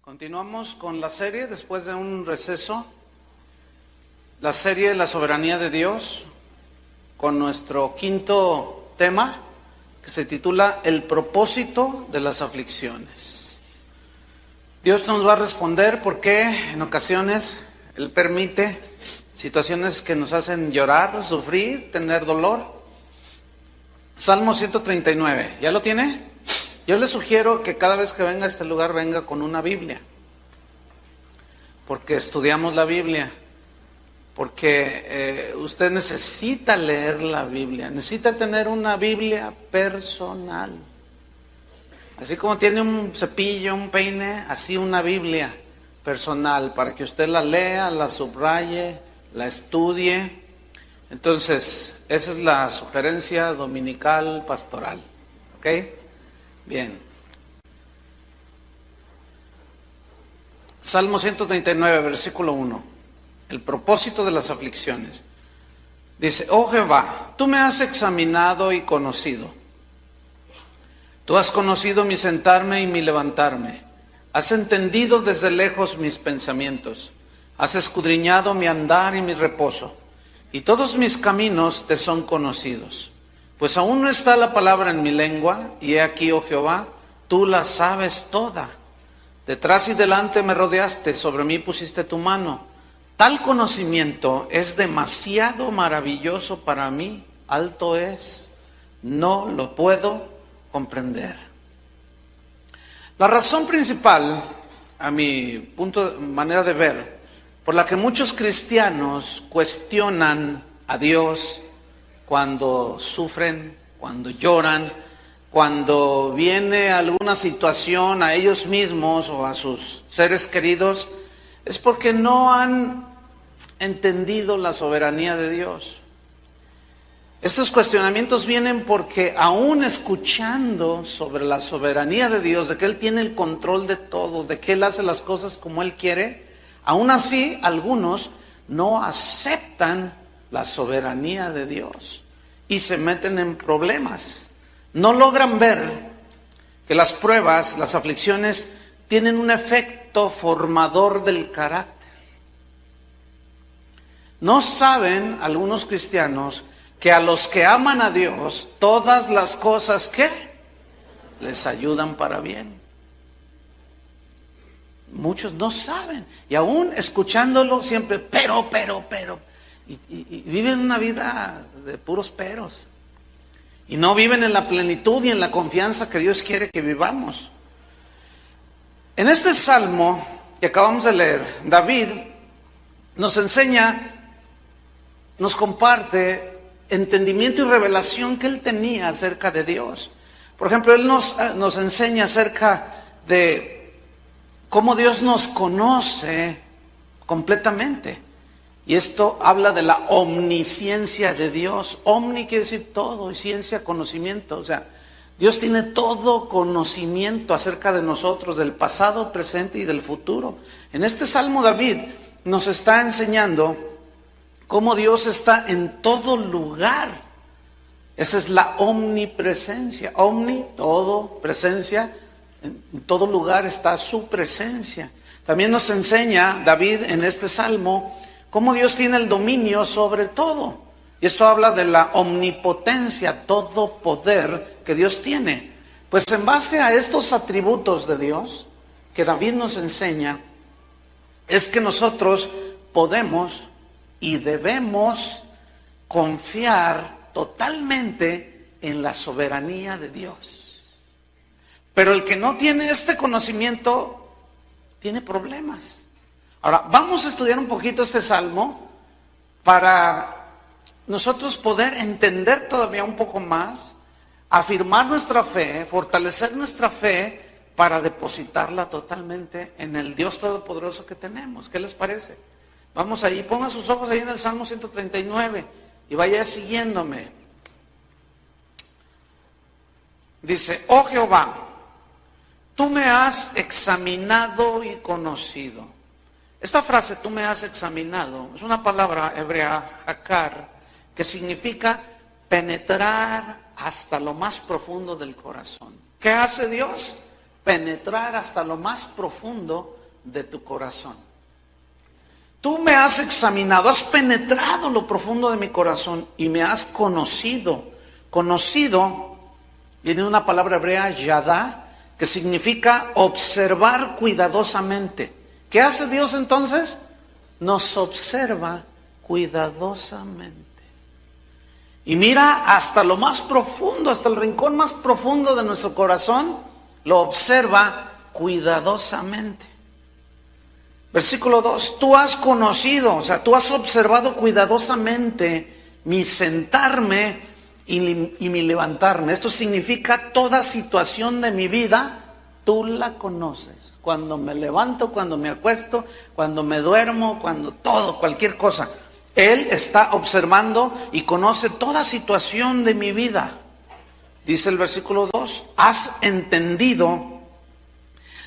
Continuamos con la serie después de un receso, la serie La soberanía de Dios, con nuestro quinto tema que se titula El propósito de las aflicciones. Dios nos va a responder por qué en ocasiones Él permite situaciones que nos hacen llorar, sufrir, tener dolor. Salmo 139, ¿ya lo tiene? Yo le sugiero que cada vez que venga a este lugar venga con una Biblia, porque estudiamos la Biblia, porque usted necesita leer la Biblia, necesita tener una Biblia personal. Así como tiene un cepillo, un peine, así una Biblia personal, para que usted la lea, la subraye, la estudie. Entonces, esa es la sugerencia dominical pastoral, ¿ok? Bien. Salmo 139, versículo 1. El propósito de las aflicciones. Dice: Oh Jehová, tú me has examinado y conocido. Tú has conocido mi sentarme y mi levantarme. Has entendido desde lejos mis pensamientos. Has escudriñado mi andar y mi reposo. Y todos mis caminos te son conocidos. Pues aún no está la palabra en mi lengua, y he aquí, oh Jehová, tú la sabes toda. Detrás y delante me rodeaste, sobre mí pusiste tu mano. Tal conocimiento es demasiado maravilloso para mí, alto es, no lo puedo comprender. La razón principal, a mi manera de ver, por la que muchos cristianos cuestionan a Dios cuando sufren, cuando lloran, cuando viene alguna situación a ellos mismos o a sus seres queridos, es porque no han entendido la soberanía de Dios. Estos cuestionamientos vienen porque aún escuchando sobre la soberanía de Dios, de que Él tiene el control de todo, de que Él hace las cosas como Él quiere, aún así algunos no aceptan la soberanía de Dios y se meten en problemas. No logran ver que las pruebas, las aflicciones tienen un efecto formador del carácter. No saben algunos cristianos que a los que aman a Dios, todas las cosas que les ayudan para bien. Muchos no saben, y aún escuchándolo siempre, pero, y viven una vida de puros peros, y no viven en la plenitud y en la confianza que Dios quiere que vivamos. En este salmo que acabamos de leer, David nos enseña, nos comparte entendimiento y revelación que él tenía acerca de Dios. Por ejemplo, él nos enseña acerca de cómo Dios nos conoce completamente. Y esto habla de la omnisciencia de Dios. Omni quiere decir todo, y ciencia, conocimiento. O sea, Dios tiene todo conocimiento acerca de nosotros, del pasado, presente y del futuro. En este Salmo David nos está enseñando cómo Dios está en todo lugar. Esa es la omnipresencia. Omni, todo, presencia. En todo lugar está su presencia. También nos enseña David en este salmo cómo Dios tiene el dominio sobre todo. Y esto habla de la omnipotencia, todo poder que Dios tiene. Pues en base a estos atributos de Dios que David nos enseña, es que nosotros podemos y debemos confiar totalmente en la soberanía de Dios. Pero el que no tiene este conocimiento tiene problemas. Ahora, vamos a estudiar un poquito este salmo para nosotros poder entender todavía un poco más, afirmar nuestra fe, fortalecer nuestra fe para depositarla totalmente en el Dios Todopoderoso que tenemos. ¿Qué les parece? Vamos ahí, pongan sus ojos ahí en el Salmo 139 y vaya siguiéndome. Dice: Oh Jehová, tú me has examinado y conocido. Esta frase, tú me has examinado, es una palabra hebrea, hakar, que significa penetrar hasta lo más profundo del corazón. ¿Qué hace Dios? Penetrar hasta lo más profundo de tu corazón. Tú me has examinado, has penetrado lo profundo de mi corazón y me has conocido. Conocido, viene una palabra hebrea, yadá, que significa observar cuidadosamente. ¿Qué hace Dios entonces? Nos observa cuidadosamente. Y mira hasta lo más profundo, hasta el rincón más profundo de nuestro corazón, lo observa cuidadosamente. Versículo 2, tú has conocido, o sea, tú has observado cuidadosamente mi sentarme y mi levantarme. Esto significa toda situación de mi vida, tú la conoces. Cuando me levanto, cuando me acuesto, cuando me duermo, cuando todo, cualquier cosa. Él está observando y conoce toda situación de mi vida. Dice el versículo 2, has entendido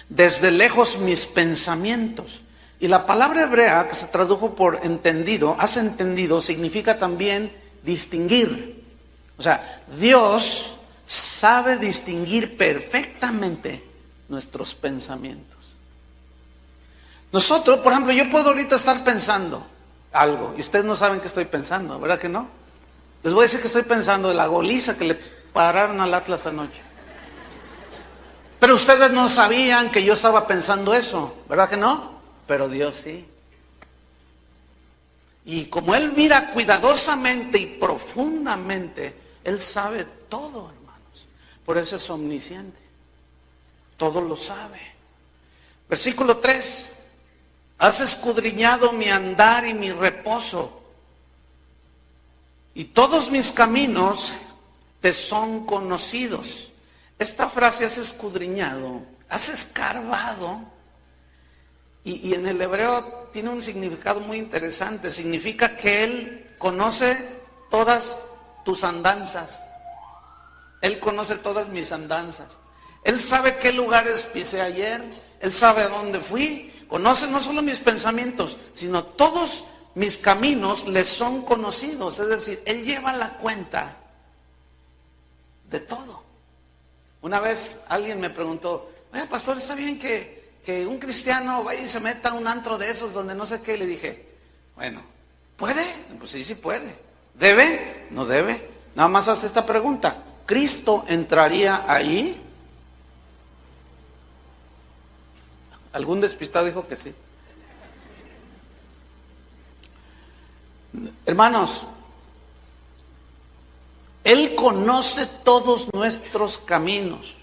desde lejos mis pensamientos. Y la palabra hebrea que se tradujo por entendido, has entendido, significa también distinguir. O sea, Dios sabe distinguir perfectamente nuestros pensamientos. Nosotros, por ejemplo, yo puedo ahorita estar pensando algo y ustedes no saben qué estoy pensando, ¿verdad que no? Les voy a decir que estoy pensando de la goliza que le pararon al Atlas anoche. Pero ustedes no sabían que yo estaba pensando eso, ¿verdad que no? Pero Dios sí. Y como Él mira cuidadosamente y profundamente, Él sabe todo, hermanos. Por eso es omnisciente. Todo lo sabe. Versículo 3. Has escudriñado mi andar y mi reposo. Y todos mis caminos te son conocidos. Esta frase, has escudriñado, has escarbado. Y en el hebreo tiene un significado muy interesante. Significa que Él conoce todas tus andanzas. Él conoce todas mis andanzas. Él sabe qué lugares pisé ayer. Él sabe a dónde fui. Conoce no solo mis pensamientos, sino todos mis caminos le son conocidos. Es decir, Él lleva la cuenta de todo. Una vez alguien me preguntó, oye, pastor, ¿está bien que un cristiano vaya y se meta a un antro de esos donde no sé qué? Le dije, bueno, ¿puede? Pues sí, sí puede. ¿Debe? No debe. Nada más hace esta pregunta, ¿Cristo entraría ahí? Algún despistado dijo que sí. Hermanos, Él conoce todos nuestros caminos.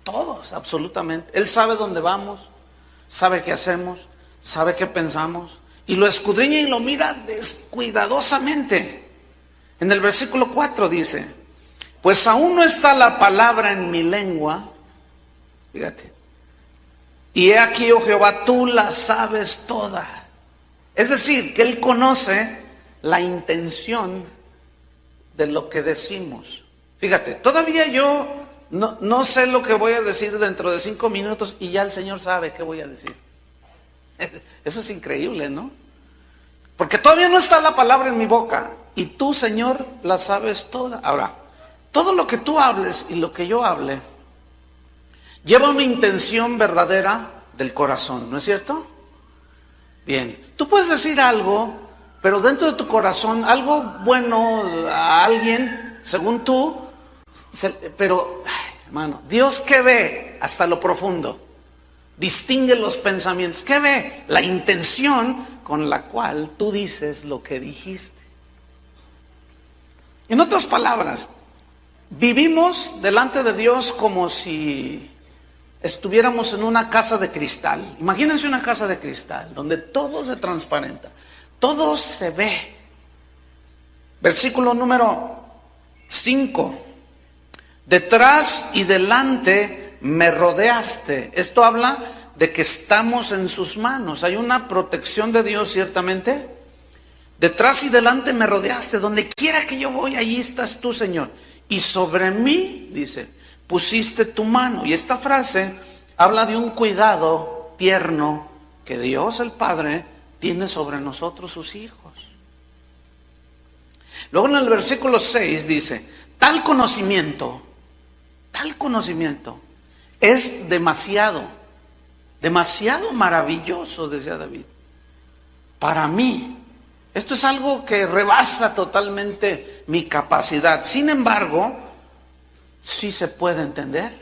Todos, absolutamente. Él sabe dónde vamos, sabe qué hacemos, sabe qué pensamos, y lo escudriña y lo mira descuidadosamente. En el versículo 4 dice, pues aún no está la palabra en mi lengua, fíjate, y he aquí, oh Jehová, tú la sabes toda. Es decir, que Él conoce la intención de lo que decimos. Fíjate, todavía yo no sé lo que voy a decir dentro de 5 minutos y ya el Señor sabe qué voy a decir. Eso es increíble, ¿no? Porque todavía no está la palabra en mi boca y tú, Señor, la sabes toda. Ahora, todo lo que tú hables y lo que yo hable lleva una intención verdadera del corazón, ¿no es cierto? Bien, tú puedes decir algo, pero dentro de tu corazón, algo bueno a alguien, según tú, pero, hermano, Dios ¿qué ve? Hasta lo profundo. Distingue los pensamientos. ¿Qué ve? La intención con la cual tú dices lo que dijiste. En otras palabras, vivimos delante de Dios como si estuviéramos en una casa de cristal. Imagínense una casa de cristal donde todo se transparenta, todo se ve. Versículo número 5. Detrás y delante me rodeaste. Esto habla de que estamos en sus manos. Hay una protección de Dios, ciertamente. Detrás y delante me rodeaste. Donde quiera que yo voy, allí estás tú, Señor. Y sobre mí, dice, pusiste tu mano. Y esta frase habla de un cuidado tierno que Dios el Padre tiene sobre nosotros, sus hijos. Luego en el versículo 6 dice, tal conocimiento es demasiado. demasiado maravilloso, decía David, para mí. Esto es algo que rebasa totalmente mi capacidad. Sin embargo, sí se puede entender,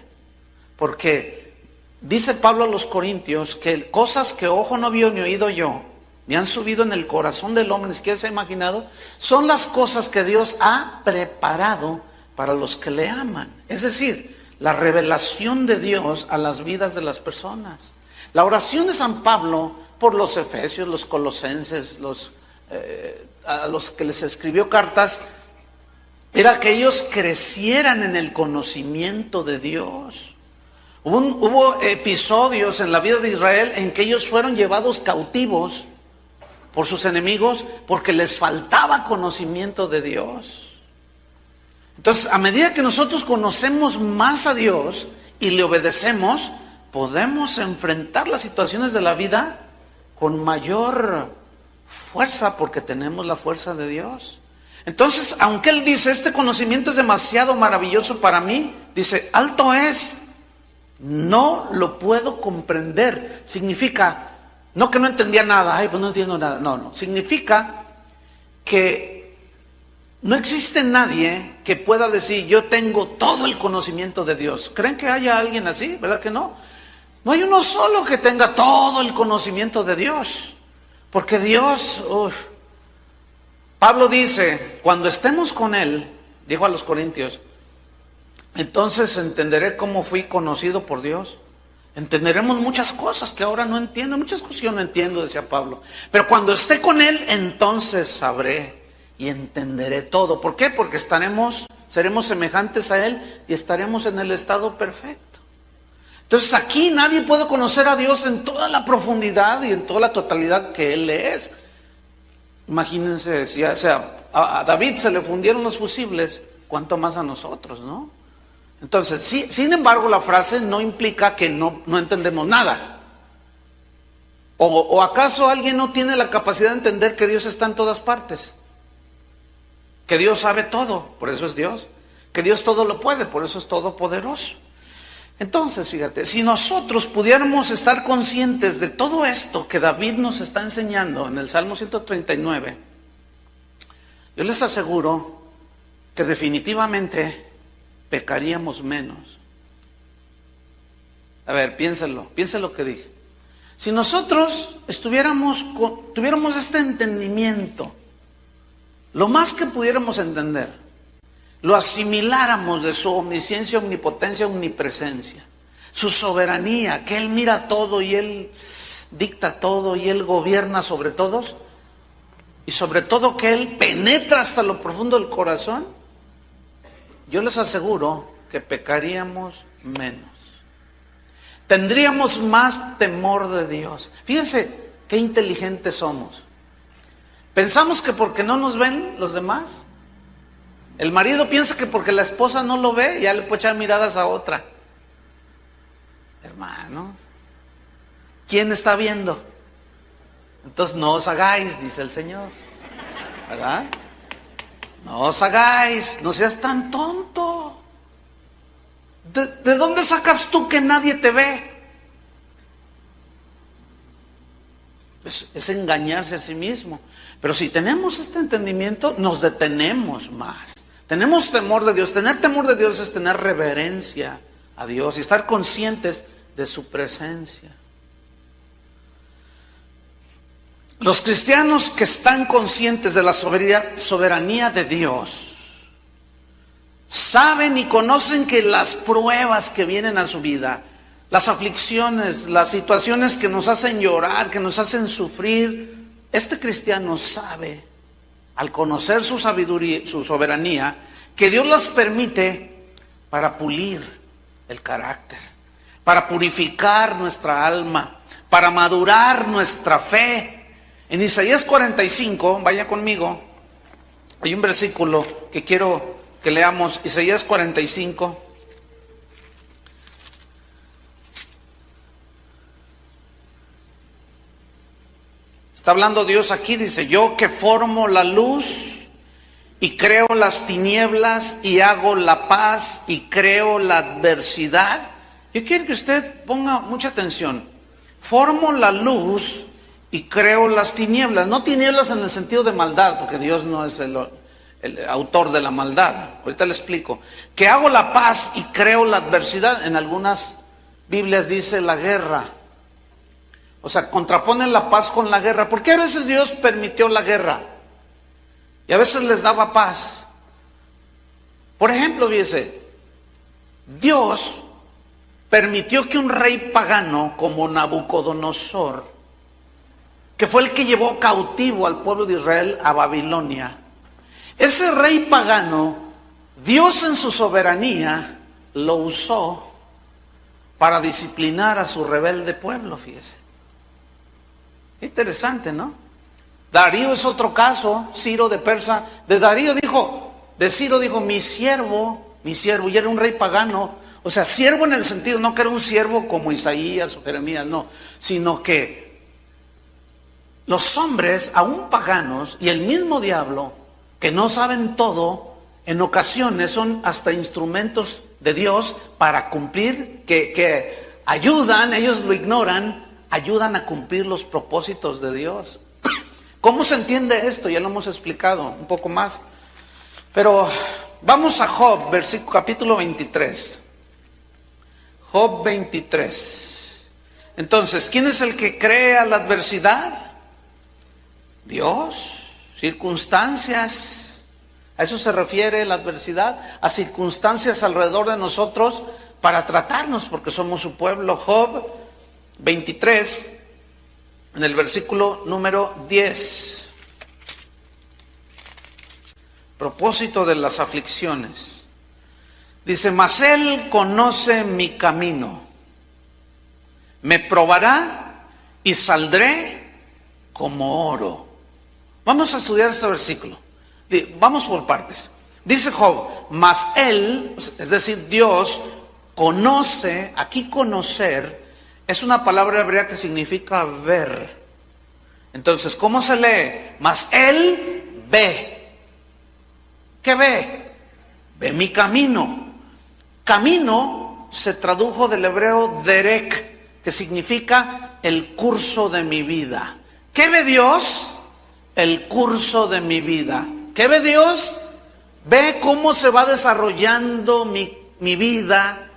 porque dice Pablo a los Corintios que cosas que ojo no vio ni oído yo, ni han subido en el corazón del hombre, ni siquiera se ha imaginado, son las cosas que Dios ha preparado para los que le aman. Es decir, la revelación de Dios a las vidas de las personas. La oración de San Pablo por los efesios, los colosenses, a los que les escribió cartas, era que ellos crecieran en el conocimiento de Dios. Hubo episodios en la vida de Israel en que ellos fueron llevados cautivos por sus enemigos porque les faltaba conocimiento de Dios. Entonces, a medida que nosotros conocemos más a Dios y le obedecemos, podemos enfrentar las situaciones de la vida con mayor fuerza, porque tenemos la fuerza de Dios. Entonces, aunque él dice, este conocimiento es demasiado maravilloso para mí, dice, alto es, no lo puedo comprender. Significa, no que no entendía nada, ay, pues no entiendo nada. No, significa que no existe nadie que pueda decir, yo tengo todo el conocimiento de Dios. ¿Creen que haya alguien así? ¿Verdad que no? No hay uno solo que tenga todo el conocimiento de Dios. Porque Dios, Pablo dice, cuando estemos con Él, dijo a los Corintios, entonces entenderé cómo fui conocido por Dios. Entenderemos muchas cosas que ahora no entiendo, muchas cosas que yo no entiendo, decía Pablo. Pero cuando esté con Él, entonces sabré y entenderé todo. ¿Por qué? Porque seremos semejantes a Él y estaremos en el estado perfecto. Entonces aquí nadie puede conocer a Dios en toda la profundidad y en toda la totalidad que Él es. Imagínense, si a David se le fundieron los fusibles, ¿cuánto más a nosotros, no? Entonces, sin embargo, la frase no implica que no entendemos nada. ¿O acaso alguien no tiene la capacidad de entender que Dios está en todas partes? Que Dios sabe todo, por eso es Dios. Que Dios todo lo puede, por eso es todopoderoso. Entonces, fíjate, si nosotros pudiéramos estar conscientes de todo esto que David nos está enseñando en el Salmo 139, yo les aseguro que definitivamente pecaríamos menos. A ver, piénsenlo que dije. Si nosotros tuviéramos este entendimiento, lo más que pudiéramos entender, lo asimiláramos de su omnisciencia, omnipotencia, omnipresencia, su soberanía, que Él mira todo y Él dicta todo y Él gobierna sobre todos, y sobre todo que Él penetra hasta lo profundo del corazón, yo les aseguro que pecaríamos menos. Tendríamos más temor de Dios. Fíjense qué inteligentes somos. Pensamos que porque no nos ven los demás, el marido piensa que porque la esposa no lo ve, ya le puede echar miradas a otra. Hermanos, ¿quién está viendo? Entonces no os hagáis, dice el Señor, ¿verdad? No os hagáis, no seas tan tonto. ¿De dónde sacas tú que nadie te ve? Es engañarse a sí mismo. Pero si tenemos este entendimiento, nos detenemos más. Tenemos temor de Dios. Tener temor de Dios es tener reverencia a Dios y estar conscientes de su presencia. Los cristianos que están conscientes de la soberanía de Dios saben y conocen que las pruebas que vienen a su vida, las aflicciones, las situaciones que nos hacen llorar, que nos hacen sufrir, este cristiano sabe, al conocer su sabiduría, su soberanía, que Dios las permite para pulir el carácter, para purificar nuestra alma, para madurar nuestra fe. En Isaías 45, vaya conmigo, hay un versículo que quiero que leamos, Isaías 45. Está hablando Dios aquí, dice, yo que formo la luz y creo las tinieblas y hago la paz y creo la adversidad. Yo quiero que usted ponga mucha atención. formo la luz y creo las tinieblas. No tinieblas en el sentido de maldad, porque Dios no es el autor de la maldad. Ahorita le explico. Que hago la paz y creo la adversidad. En algunas Biblias dice la guerra. O sea, contraponen la paz con la guerra. ¿Por qué a veces Dios permitió la guerra? Y a veces les daba paz. Por ejemplo, fíjese, Dios permitió que un rey pagano como Nabucodonosor, que fue el que llevó cautivo al pueblo de Israel a Babilonia, ese rey pagano, Dios en su soberanía lo usó para disciplinar a su rebelde pueblo, fíjese. Interesante, ¿no? Darío es otro caso, Ciro de Persa. De Ciro dijo, mi siervo, y era un rey pagano. O sea, siervo en el sentido, no que era un siervo como Isaías o Jeremías, no, sino que los hombres, aún paganos, y el mismo diablo, que no saben todo, en ocasiones son hasta instrumentos de Dios para cumplir, que ayudan, ellos lo ignoran, ayudan a cumplir los propósitos de Dios. ¿Cómo se entiende esto? Ya lo hemos explicado un poco más. Pero vamos a Job, capítulo 23. Job 23. Entonces, ¿quién es el que crea la adversidad? Dios. Circunstancias. A eso se refiere la adversidad, a circunstancias alrededor de nosotros para tratarnos, porque somos su pueblo. Job 23, en el versículo número 10. Propósito de las aflicciones. Dice, mas él conoce mi camino, me probará y saldré como oro. Vamos a estudiar este versículo. Vamos por partes. Dice Job, mas él, es decir, Dios, conoce. Aquí conocer es una palabra hebrea que significa ver. Entonces, ¿cómo se lee? Mas él ve. ¿Qué ve? Ve mi camino. Camino se tradujo del hebreo derek, que significa el curso de mi vida. ¿Qué ve Dios? El curso de mi vida. ¿Qué ve Dios? Ve cómo se va desarrollando mi vida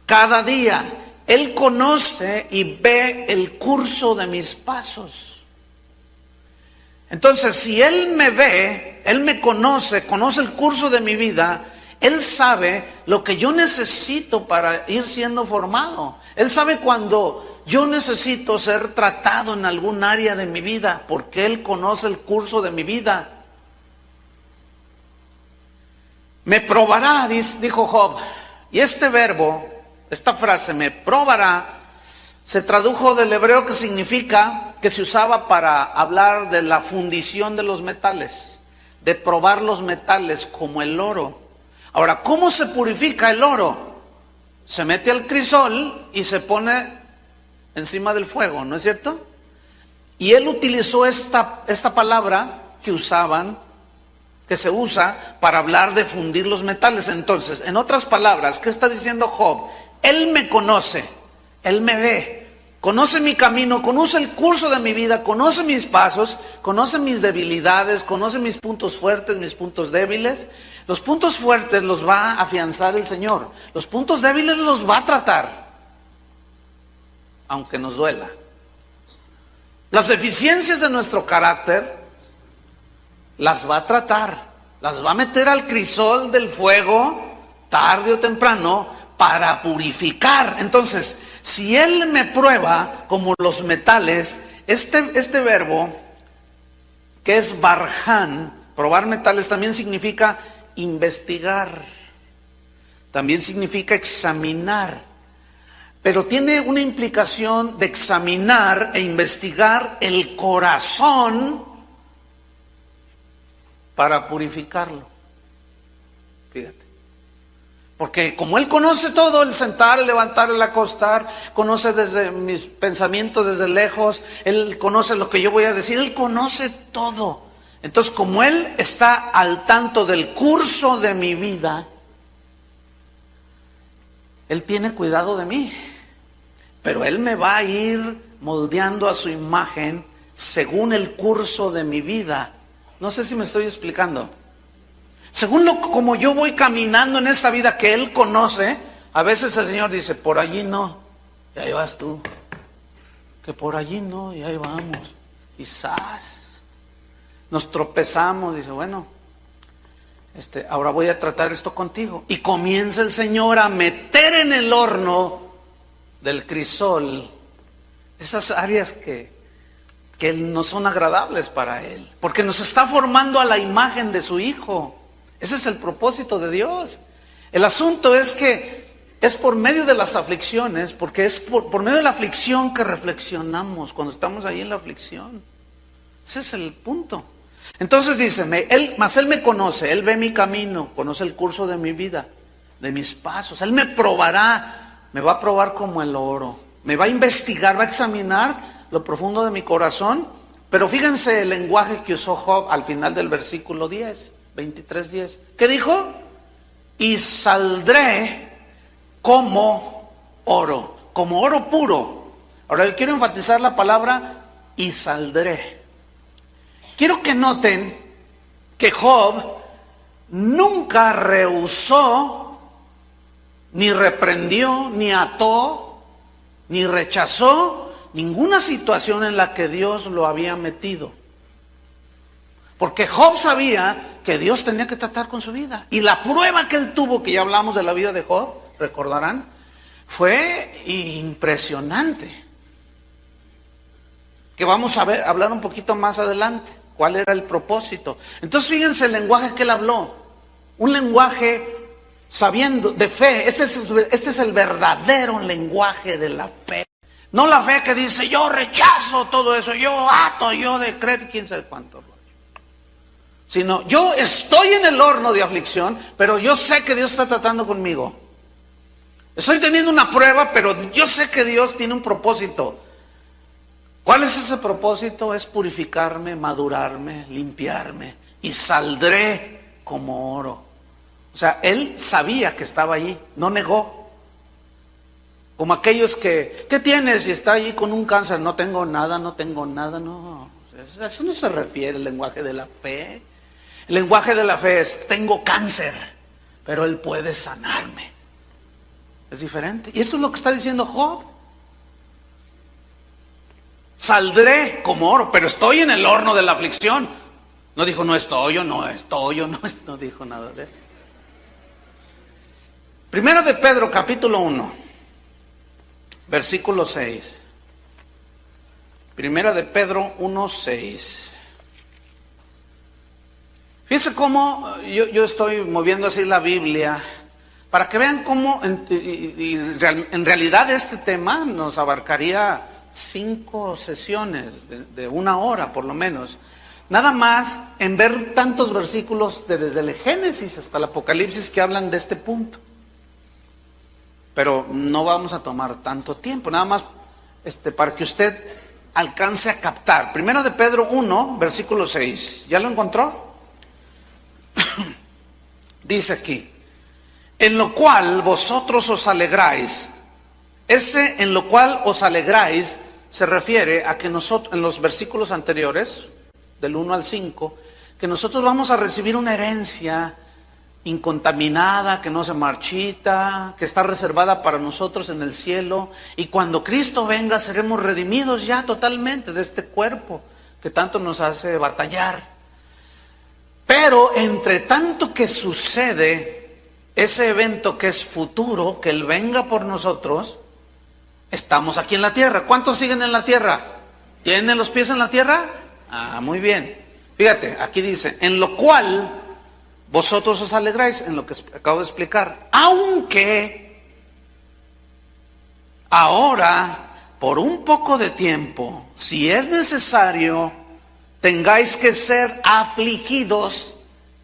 cada día. Él conoce y ve el curso de mis pasos. Entonces, si Él me ve, Él me conoce el curso de mi vida, Él sabe lo que yo necesito para ir siendo formado. Él sabe cuando yo necesito ser tratado en algún área de mi vida, porque Él conoce el curso de mi vida. Me probará, dijo Job. Y este verbo, esta frase, me probará, se tradujo del hebreo que significa, que se usaba para hablar de la fundición de los metales, de probar los metales como el oro. Ahora, ¿cómo se purifica el oro? Se mete al crisol y se pone encima del fuego, ¿no es cierto? Y él utilizó esta palabra que se usa para hablar de fundir los metales. Entonces, en otras palabras, ¿qué está diciendo Job? Él me conoce, Él me ve, conoce mi camino, conoce el curso de mi vida, conoce mis pasos, conoce mis debilidades, conoce mis puntos fuertes, mis puntos débiles. Los puntos fuertes los va a afianzar el Señor, los puntos débiles los va a tratar, aunque nos duela. Las deficiencias de nuestro carácter las va a tratar, las va a meter al crisol del fuego, tarde o temprano, para purificar. Entonces, si Él me prueba como los metales, este verbo, que es barján, probar metales, también significa investigar, también significa examinar, pero tiene una implicación de examinar e investigar el corazón para purificarlo. Fíjate. Porque como Él conoce todo, el sentar, el levantar, el acostar, conoce desde mis pensamientos desde lejos, Él conoce lo que yo voy a decir, Él conoce todo. Entonces, como Él está al tanto del curso de mi vida, Él tiene cuidado de mí. pero Él me va a ir moldeando a su imagen según el curso de mi vida. No sé si me estoy explicando. Según como yo voy caminando en esta vida que Él conoce, a veces el Señor dice, por allí no, y ahí vas tú. Que por allí no, y ahí vamos. Y ¡zas! Nos tropezamos, dice, bueno, ahora voy a tratar esto contigo. Y comienza el Señor a meter en el horno del crisol esas áreas que no son agradables para Él, porque nos está formando a la imagen de su Hijo. Ese es el propósito de Dios. El asunto es que es por medio de las aflicciones, porque es por medio de la aflicción que reflexionamos cuando estamos ahí en la aflicción. Ese es el punto. Entonces dice, Él me conoce, Él ve mi camino, conoce el curso de mi vida, de mis pasos. Él me probará, me va a probar como el oro, me va a investigar, va a examinar lo profundo de mi corazón. Pero fíjense el lenguaje que usó Job al final del versículo 10, 23:10. ¿Qué dijo? Y saldré como oro puro. Ahora yo quiero enfatizar la palabra y saldré. Quiero que noten que Job nunca rehusó, ni reprendió, ni ató, ni rechazó ninguna situación en la que Dios lo había metido. Porque Job sabía que Dios tenía que tratar con su vida. Y la prueba que él tuvo, que ya hablamos de la vida de Job, recordarán, fue impresionante. Que vamos a hablar un poquito más adelante. ¿Cuál era el propósito? Entonces fíjense el lenguaje que él habló. Un lenguaje sabiendo de fe. Este es el verdadero lenguaje de la fe. No la fe que dice yo rechazo todo eso, yo ato, yo decreto, quién sabe cuánto. Sino yo estoy en el horno de aflicción, pero yo sé que Dios está tratando conmigo. Estoy teniendo una prueba, pero yo sé que Dios tiene un propósito. ¿Cuál es ese propósito? Es purificarme, madurarme, limpiarme y saldré como oro. O sea, él sabía que estaba allí, no negó. Como aquellos ¿qué tienes? Y está allí con un cáncer, no tengo nada, no. Eso no se refiere al lenguaje de la fe. El lenguaje de la fe es, tengo cáncer, pero Él puede sanarme. Es diferente. Y esto es lo que está diciendo Job. Saldré como oro, pero estoy en el horno de la aflicción. No dijo, no dijo nada de eso. Primero de Pedro, capítulo 1, versículo 6. Primera de Pedro 1:6. Fíjense cómo yo estoy moviendo así la Biblia para que vean cómo en realidad este tema nos abarcaría 5 sesiones de 1 hora por lo menos. Nada más en ver tantos versículos desde el Génesis hasta el Apocalipsis que hablan de este punto. Pero no vamos a tomar tanto tiempo, nada más para que usted alcance a captar. Primero de Pedro 1, versículo 6. ¿Ya lo encontró? Dice aquí, en lo cual vosotros os alegráis. En lo cual os alegráis se refiere a que nosotros, en los versículos anteriores, del 1 al 5, que nosotros vamos a recibir una herencia incontaminada, que no se marchita, que está reservada para nosotros en el cielo, y cuando Cristo venga seremos redimidos ya totalmente de este cuerpo que tanto nos hace batallar. Pero entre tanto que sucede ese evento que es futuro, que Él venga por nosotros, estamos aquí en la tierra. ¿Cuántos siguen en la tierra? ¿Tienen los pies en la tierra? Ah, muy bien. Fíjate, aquí dice, en lo cual vosotros os alegráis, en lo que acabo de explicar. Aunque ahora, por un poco de tiempo, si es necesario, tengáis que ser afligidos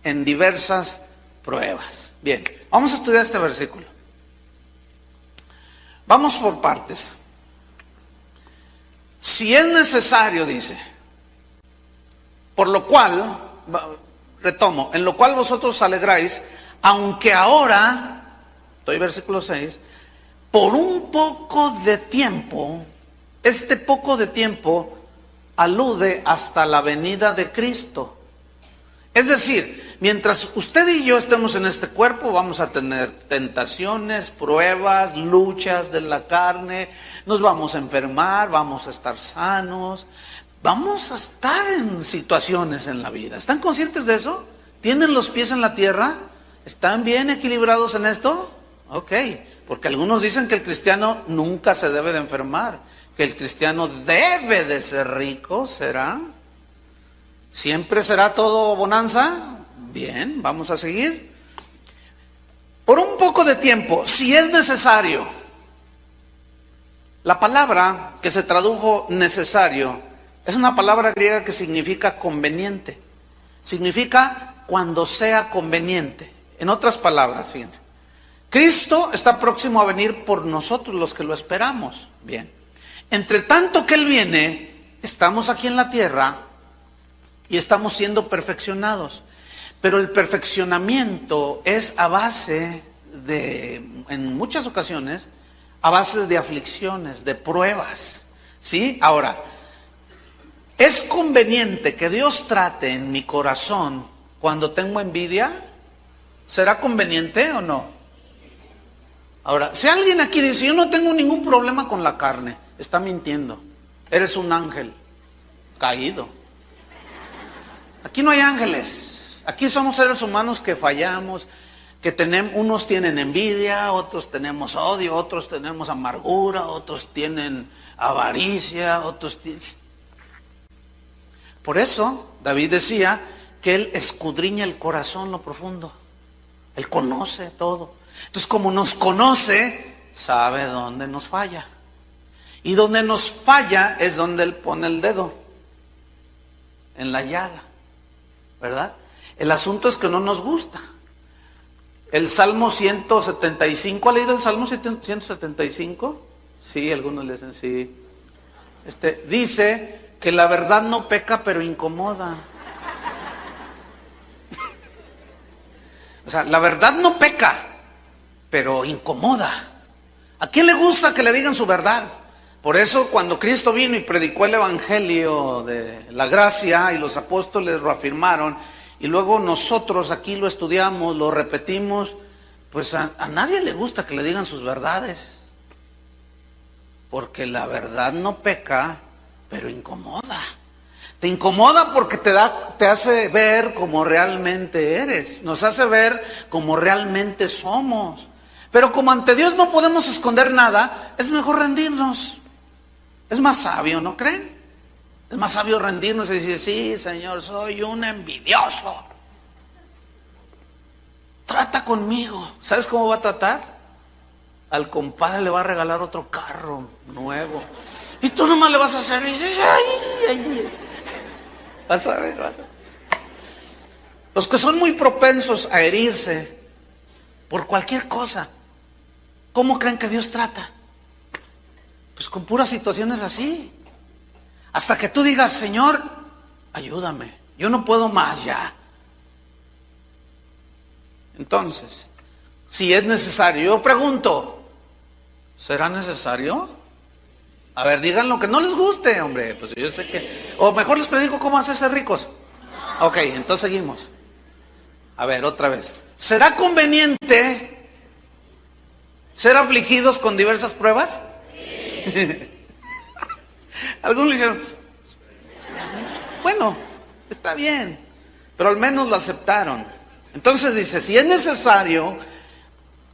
en diversas pruebas. Bien, vamos a estudiar este versículo. Vamos por partes. Si es necesario, dice, por lo cual, retomo, en lo cual vosotros alegráis, aunque ahora, estoy versículo 6, por un poco de tiempo, este poco de tiempo alude hasta la venida de Cristo. Es decir, mientras usted y yo estemos en este cuerpo, vamos a tener tentaciones, pruebas, luchas de la carne, nos vamos a enfermar, vamos a estar sanos, vamos a estar en situaciones en la vida. ¿Están conscientes de eso? ¿Tienen los pies en la tierra? ¿Están bien equilibrados en esto? Ok, porque algunos dicen que el cristiano nunca se debe de enfermar, que el cristiano debe de ser rico. ¿Será? ¿Siempre será todo bonanza? Bien, vamos a seguir. Por un poco de tiempo, si es necesario. La palabra que se tradujo necesario es una palabra griega que significa conveniente. Significa cuando sea conveniente. En otras palabras, fíjense, Cristo está próximo a venir por nosotros los que lo esperamos. Bien, entre tanto que Él viene, estamos aquí en la tierra y estamos siendo perfeccionados. Pero el perfeccionamiento es a base de, en muchas ocasiones, a base de aflicciones, de pruebas. ¿Sí? Ahora, ¿es conveniente que Dios trate en mi corazón cuando tengo envidia? ¿Será conveniente o no? Ahora, si alguien aquí dice, yo no tengo ningún problema con la carne, está mintiendo. Eres un ángel caído. Aquí no hay ángeles. Aquí somos seres humanos que fallamos, que tenemos, unos tienen envidia, otros tenemos odio, otros tenemos amargura, otros tienen avaricia, otros tienen... Por eso David decía que Él escudriña el corazón, lo profundo. Él conoce todo. Entonces, como nos conoce, sabe dónde nos falla. Y donde nos falla es donde Él pone el dedo, en la llaga, ¿verdad? El asunto es que no nos gusta. El Salmo 175, ¿ha leído el Salmo 175? Sí, algunos le dicen sí. Dice que la verdad no peca, pero incomoda. O sea, la verdad no peca, pero incomoda. ¿A quién le gusta que le digan su verdad? Por eso cuando Cristo vino y predicó el evangelio de la gracia y los apóstoles lo afirmaron, y luego nosotros aquí lo estudiamos, lo repetimos, pues a nadie le gusta que le digan sus verdades. Porque la verdad no peca, pero incomoda. Te incomoda porque te hace ver como realmente eres. Nos hace ver como realmente somos. Pero como ante Dios no podemos esconder nada, es mejor rendirnos. Es más sabio, ¿no creen? Es más sabio rendirnos y decir, sí, Señor, soy un envidioso. Trata conmigo. ¿Sabes cómo va a tratar? Al compadre le va a regalar otro carro nuevo. Y tú nomás le vas a hacer y dices, ay. Vas a ver. Los que son muy propensos a herirse por cualquier cosa, ¿cómo creen que Dios trata? Pues con puras situaciones así. Hasta que tú digas, Señor, ayúdame, yo no puedo más ya. Entonces, si es necesario, yo pregunto, ¿será necesario? A ver, digan lo que no les guste, hombre. Pues yo sé que... O mejor les predico cómo hacerse ricos. Ok, entonces seguimos. A ver, otra vez. ¿Será conveniente ser afligidos con diversas pruebas? Sí. Algunos le dijeron, bueno, está bien, pero al menos lo aceptaron. Entonces dice, si es necesario,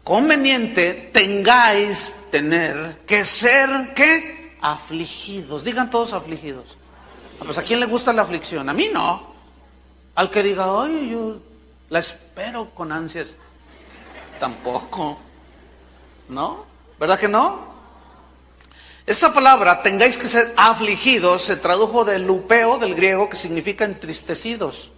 conveniente, tener que ser, ¿qué? Afligidos. Digan todos afligidos. Pues ¿a quién le gusta la aflicción? A mí no. Al que diga, ay, yo la espero con ansias, tampoco. ¿No? ¿Verdad que no? Esta palabra, tengáis que ser afligidos, se tradujo del lupeo, del griego, que significa entristecidos.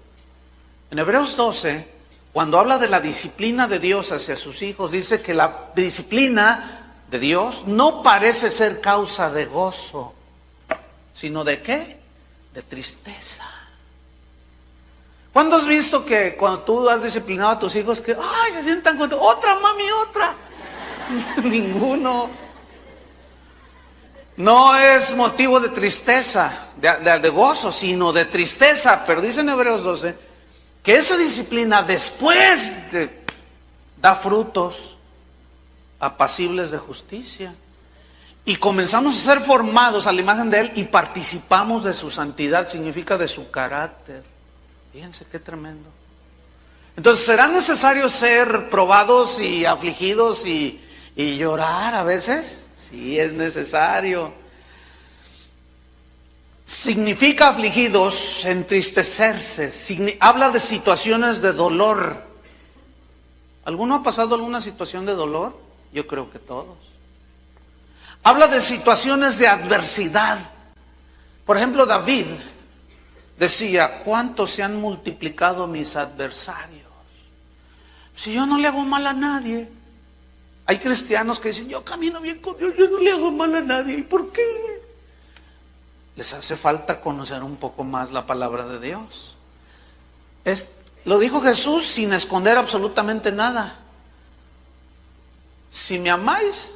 En Hebreos 12, cuando habla de la disciplina de Dios hacia sus hijos, dice que la disciplina de Dios no parece ser causa de gozo, sino ¿de qué? De tristeza. ¿Cuándo has visto que cuando tú has disciplinado a tus hijos que, ay, se sientan contigo, otra mami, otra? Ninguno. No es motivo de tristeza, de gozo, sino de tristeza. Pero dice en Hebreos 12 que esa disciplina después da frutos apacibles de justicia. Y comenzamos a ser formados a la imagen de Él y participamos de su santidad, significa de su carácter. Fíjense qué tremendo. Entonces, ¿será necesario ser probados y afligidos y llorar a veces? Sí, es necesario. Significa afligidos, entristecerse. Habla de situaciones de dolor. ¿Alguno ha pasado alguna situación de dolor? Yo creo que todos. Habla de situaciones de adversidad. Por ejemplo, David decía, ¿cuántos se han multiplicado mis adversarios? Si yo no le hago mal a nadie. Hay cristianos que dicen, yo camino bien con Dios, yo no le hago mal a nadie. ¿Y por qué? Les hace falta conocer un poco más la palabra de Dios. Lo dijo Jesús sin esconder absolutamente nada. Si me amáis,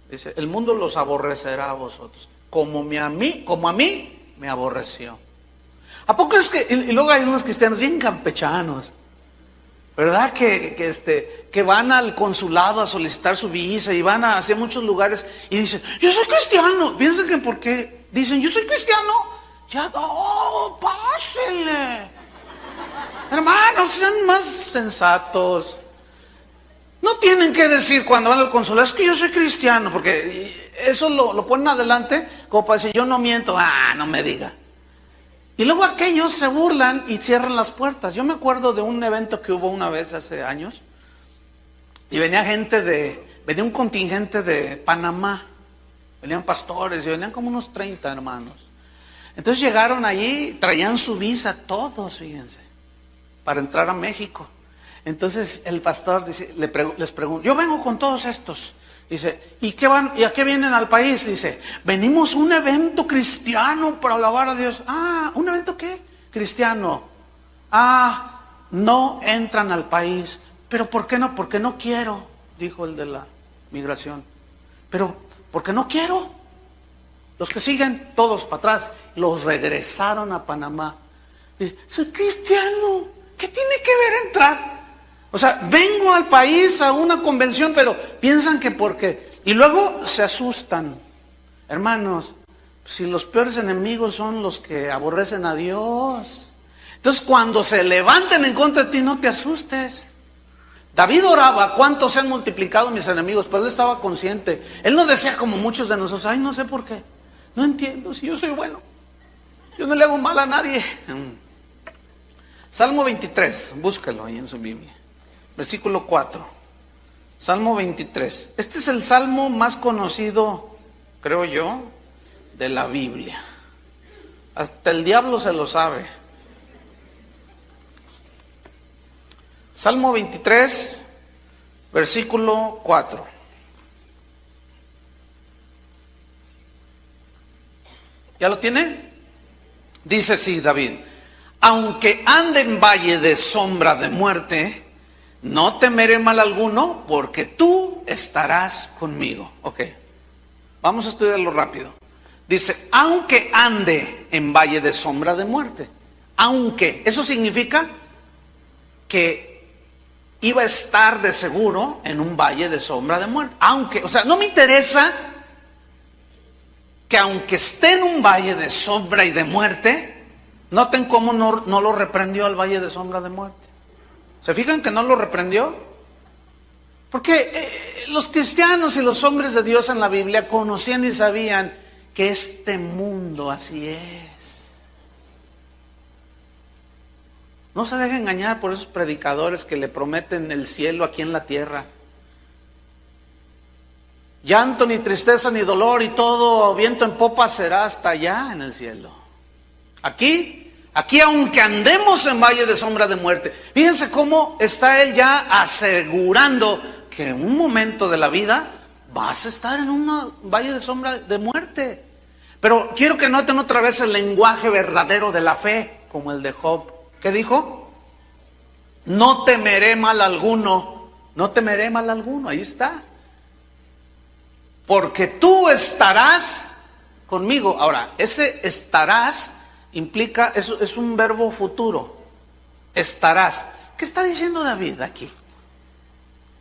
dice, el mundo los aborrecerá a vosotros, como a mí me aborreció. ¿A poco es que, y luego hay unos cristianos bien campechanos, ¿verdad? Que van al consulado a solicitar su visa y van hacia muchos lugares y dicen, yo soy cristiano. Piensan que porque dicen, yo soy cristiano, ya, pásele. Hermanos, sean más sensatos. No tienen que decir cuando van al consulado, es que yo soy cristiano, porque eso lo ponen adelante como para decir, yo no miento, no me diga. Y luego aquellos se burlan y cierran las puertas. Yo me acuerdo de un evento que hubo una vez hace años, y venía un contingente de Panamá, venían pastores, y venían como unos 30 hermanos. Entonces llegaron allí, traían su visa todos, fíjense, para entrar a México. Entonces el pastor dice, les pregunta, yo vengo con todos estos. Dice, ¿y a qué vienen al país? Dice, venimos a un evento cristiano para alabar a Dios. ¿Un evento qué? Cristiano. No entran al país. ¿Pero por qué no? Porque no quiero, dijo el de la migración. ¿Pero por qué no quiero? Los que siguen, todos para atrás, los regresaron a Panamá. Dice, soy cristiano, ¿qué tiene que ver entrar? O sea, vengo al país a una convención, pero piensan que porque... Y luego se asustan. Hermanos, si los peores enemigos son los que aborrecen a Dios. Entonces, cuando se levanten en contra de ti, no te asustes. David oraba, ¿cuántos se han multiplicado mis enemigos? Pero él estaba consciente. Él no decía como muchos de nosotros, ay, no sé por qué. No entiendo, si yo soy bueno. Yo no le hago mal a nadie. Salmo 23, búscalo ahí en su Biblia. Versículo 4. Salmo 23. Este es el salmo más conocido, creo yo, de la Biblia. Hasta el diablo se lo sabe. Salmo 23, versículo 4. ¿Ya lo tiene? Dice así David, aunque ande en valle de sombra de muerte, no temeré mal alguno, porque tú estarás conmigo. Ok, vamos a estudiarlo rápido. Dice, aunque ande en valle de sombra de muerte. Aunque, eso significa que iba a estar de seguro en un valle de sombra de muerte. Aunque, o sea, no me interesa que aunque esté en un valle de sombra y de muerte, noten cómo no lo reprendió al valle de sombra de muerte. ¿Se fijan que no lo reprendió? Porque los cristianos y los hombres de Dios en la Biblia conocían y sabían que este mundo así es. No se deje engañar por esos predicadores que le prometen el cielo aquí en la tierra. Llanto, ni tristeza, ni dolor, y todo viento en popa será hasta allá en el cielo. Aquí aunque andemos en valle de sombra de muerte, fíjense cómo está él ya asegurando que en un momento de la vida vas a estar en un valle de sombra de muerte. Pero quiero que noten otra vez el lenguaje verdadero de la fe, como el de Job. ¿Qué dijo? No temeré mal alguno. No temeré mal alguno, ahí está. porque tú estarás conmigo. Ahora, ese estarás implica, es un verbo futuro. Estarás. ¿Qué está diciendo David aquí?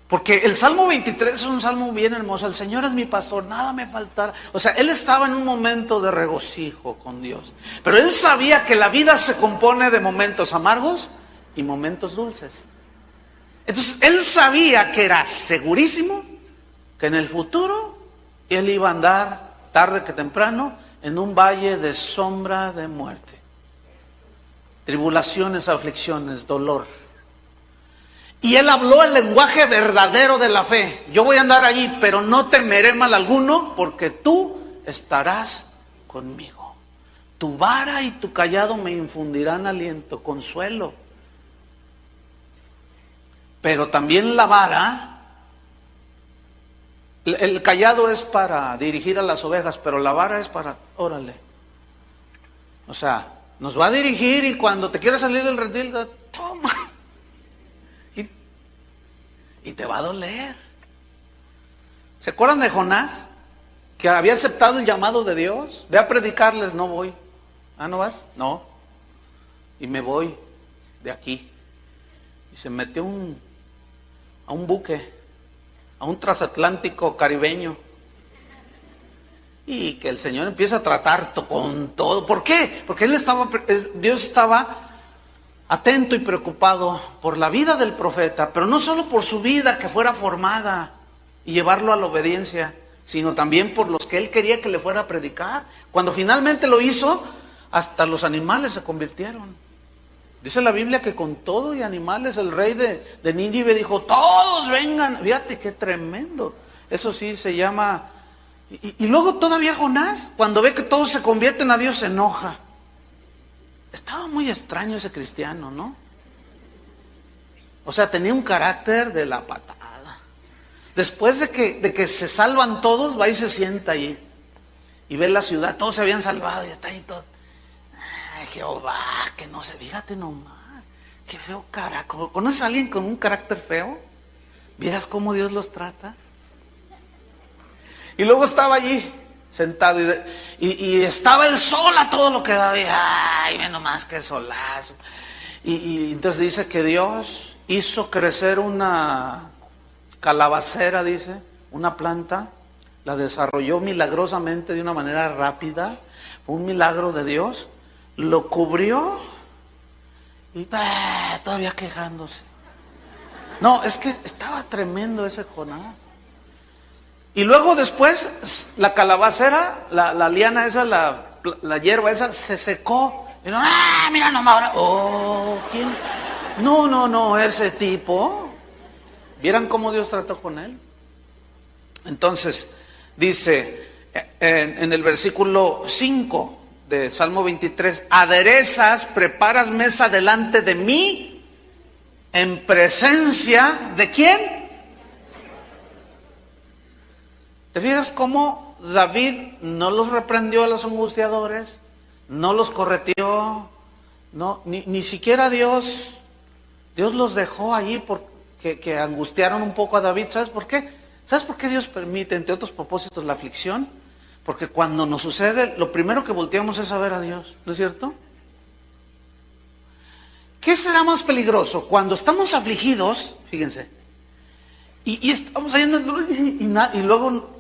Porque el Salmo 23 es un salmo bien hermoso. El Señor es mi pastor, nada me faltará. O sea, él estaba en un momento de regocijo con Dios. Pero él sabía que la vida se compone de momentos amargos y momentos dulces. Entonces, él sabía que era segurísimo que en el futuro él iba a andar tarde que temprano en un valle de sombra de muerte. Tribulaciones, aflicciones, dolor. Y él habló el lenguaje verdadero de la fe. Yo voy a andar allí, pero no temeré mal alguno, porque tú estarás conmigo. Tu vara y tu cayado me infundirán aliento, consuelo. Pero también la vara, el cayado es para dirigir a las ovejas, pero la vara es para, órale. O sea, nos va a dirigir y cuando te quieras salir del redil, toma. Y te va a doler. ¿Se acuerdan de Jonás? Que había aceptado el llamado de Dios. Ve a predicarles, no voy. ¿Ah, no vas? No. Y me voy de aquí. Y se metió a un buque, a un transatlántico caribeño. Y que el Señor empieza a tratar con todo. ¿Por qué? Porque Dios estaba atento y preocupado por la vida del profeta, pero no solo por su vida, que fuera formada y llevarlo a la obediencia, sino también por los que él quería que le fuera a predicar. Cuando finalmente lo hizo, hasta los animales se convirtieron. Dice la Biblia que con todo y animales el rey de Nínive dijo, todos vengan. Fíjate qué tremendo. Eso sí se llama... Y luego todavía Jonás, cuando ve que todos se convierten a Dios, se enoja. Estaba muy extraño ese cristiano, ¿no? O sea, tenía un carácter de la patada. Después de que se salvan todos, va y se sienta ahí. Y ve la ciudad, todos se habían salvado y está ahí todo. Ay, Jehová, que no se, fíjate nomás, qué feo carácter. ¿Conoces a alguien con un carácter feo? ¿Vieras cómo Dios los trata? Y luego estaba allí, sentado, y estaba el sol a todo lo que daba, y ay, ve nomás qué solazo. Y entonces dice que Dios hizo crecer una calabacera, dice, una planta, la desarrolló milagrosamente de una manera rápida, un milagro de Dios, lo cubrió y todavía quejándose. No, es que estaba tremendo ese Jonás. Y luego después, la calabacera, la liana esa, la hierba esa, se secó. Y no, mira nomás ahora. Oh, ¿quién? No, ese tipo. ¿Vieran cómo Dios trató con él? Entonces, dice en el versículo 5 de Salmo 23, aderezas, preparas mesa delante de mí, en presencia ¿de quién? ¿Te fijas cómo David no los reprendió a los angustiadores? No los correteó, no, ni siquiera Dios los dejó allí porque que angustiaron un poco a David. ¿Sabes por qué? ¿Sabes por qué Dios permite, entre otros propósitos, la aflicción? Porque cuando nos sucede, lo primero que volteamos es a ver a Dios, ¿no es cierto? ¿Qué será más peligroso? Cuando estamos afligidos, fíjense, y estamos ahí y luego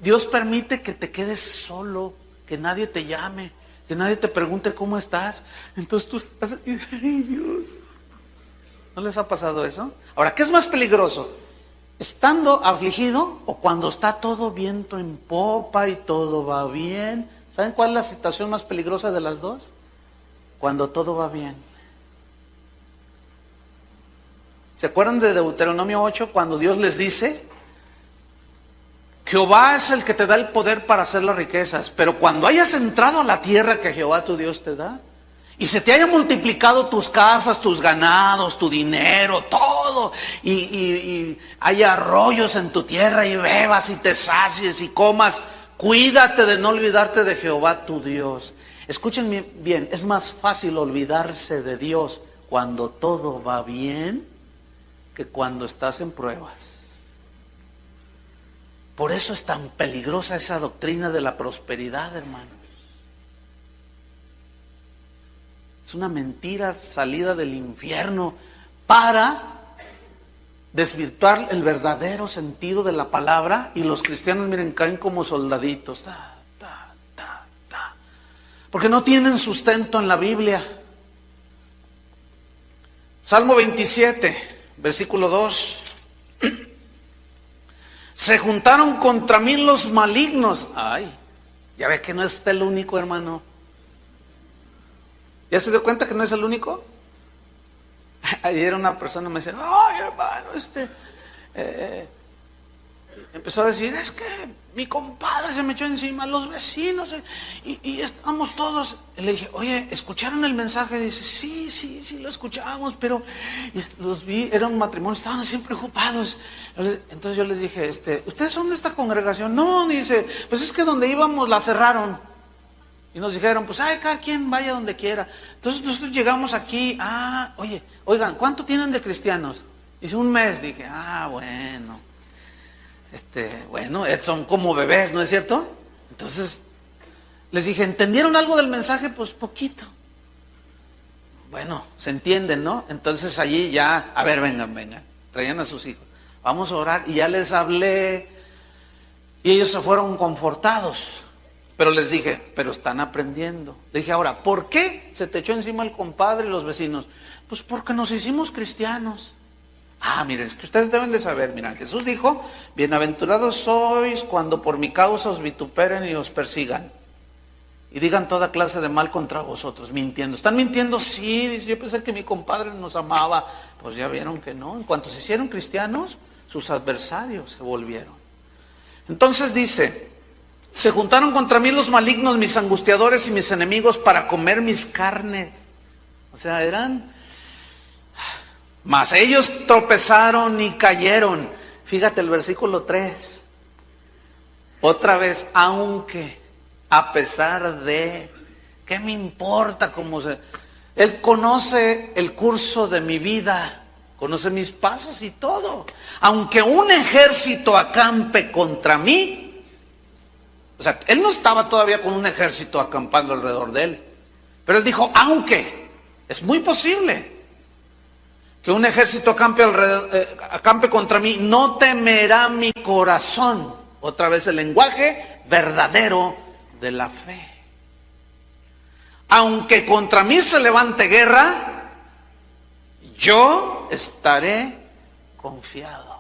Dios permite que te quedes solo, que nadie te llame, que nadie te pregunte cómo estás. Entonces tú estás, ay Dios. ¿No les ha pasado eso? Ahora, ¿qué es más peligroso? ¿Estando afligido o cuando está todo viento en popa y todo va bien? ¿Saben cuál es la situación más peligrosa de las dos? Cuando todo va bien. ¿Se acuerdan de Deuteronomio 8 cuando Dios les dice? Jehová es el que te da el poder para hacer las riquezas, pero cuando hayas entrado a la tierra que Jehová tu Dios te da, y se te haya multiplicado tus casas, tus ganados, tu dinero, todo, y haya arroyos en tu tierra y bebas y te sacies y comas, cuídate de no olvidarte de Jehová tu Dios. Escúchenme bien, es más fácil olvidarse de Dios cuando todo va bien que cuando estás en pruebas. Por eso es tan peligrosa esa doctrina de la prosperidad, hermano. Es una mentira salida del infierno para desvirtuar el verdadero sentido de la palabra, y los cristianos, miren, caen como soldaditos. Porque no tienen sustento en la Biblia. Salmo 27, versículo 2. Se juntaron contra mí los malignos. Ay, ya ve que no es el único, hermano. ¿Ya se dio cuenta que no es el único? Ayer una persona me decía, ay, hermano, empezó a decir, es que mi compadre se me echó encima, los vecinos, y estamos todos. Y le dije, oye, ¿escucharon el mensaje? Dice, sí, lo escuchamos, pero los vi, era un matrimonio, estaban siempre ocupados. Entonces yo les dije, ¿ustedes son de esta congregación? No, dice, pues es que donde íbamos la cerraron. Y nos dijeron, pues, cada quien vaya donde quiera. Entonces nosotros llegamos aquí, oye, oigan, ¿cuánto tienen de cristianos? Dice, un mes. Dije, bueno. Bueno, son como bebés, ¿no es cierto? Entonces, les dije, ¿entendieron algo del mensaje? Pues poquito. Bueno, se entienden, ¿no? Entonces allí ya, a ver, vengan, traían a sus hijos. Vamos a orar, y ya les hablé, y ellos se fueron confortados. Pero les dije, pero están aprendiendo. Le dije, ahora, ¿por qué se te echó encima el compadre y los vecinos? Pues porque nos hicimos cristianos. Miren, es que ustedes deben de saber, mira, Jesús dijo, bienaventurados sois cuando por mi causa os vituperen y os persigan, y digan toda clase de mal contra vosotros, mintiendo. ¿Están mintiendo? Sí, dice, yo pensé que mi compadre nos amaba. Pues ya vieron que no. En cuanto se hicieron cristianos, sus adversarios se volvieron. Entonces dice, se juntaron contra mí los malignos, mis angustiadores y mis enemigos, para comer mis carnes. O sea, mas ellos tropezaron y cayeron. Fíjate el versículo 3. Otra vez, aunque, a pesar de, ¿qué me importa cómo se? Él conoce el curso de mi vida, conoce mis pasos y todo. Aunque un ejército acampe contra mí, o sea, él no estaba todavía con un ejército acampando alrededor de él, pero él dijo, aunque, es muy posible que un ejército acampe contra mí, no temerá mi corazón. Otra vez el lenguaje verdadero de la fe. Aunque contra mí se levante guerra, yo estaré confiado.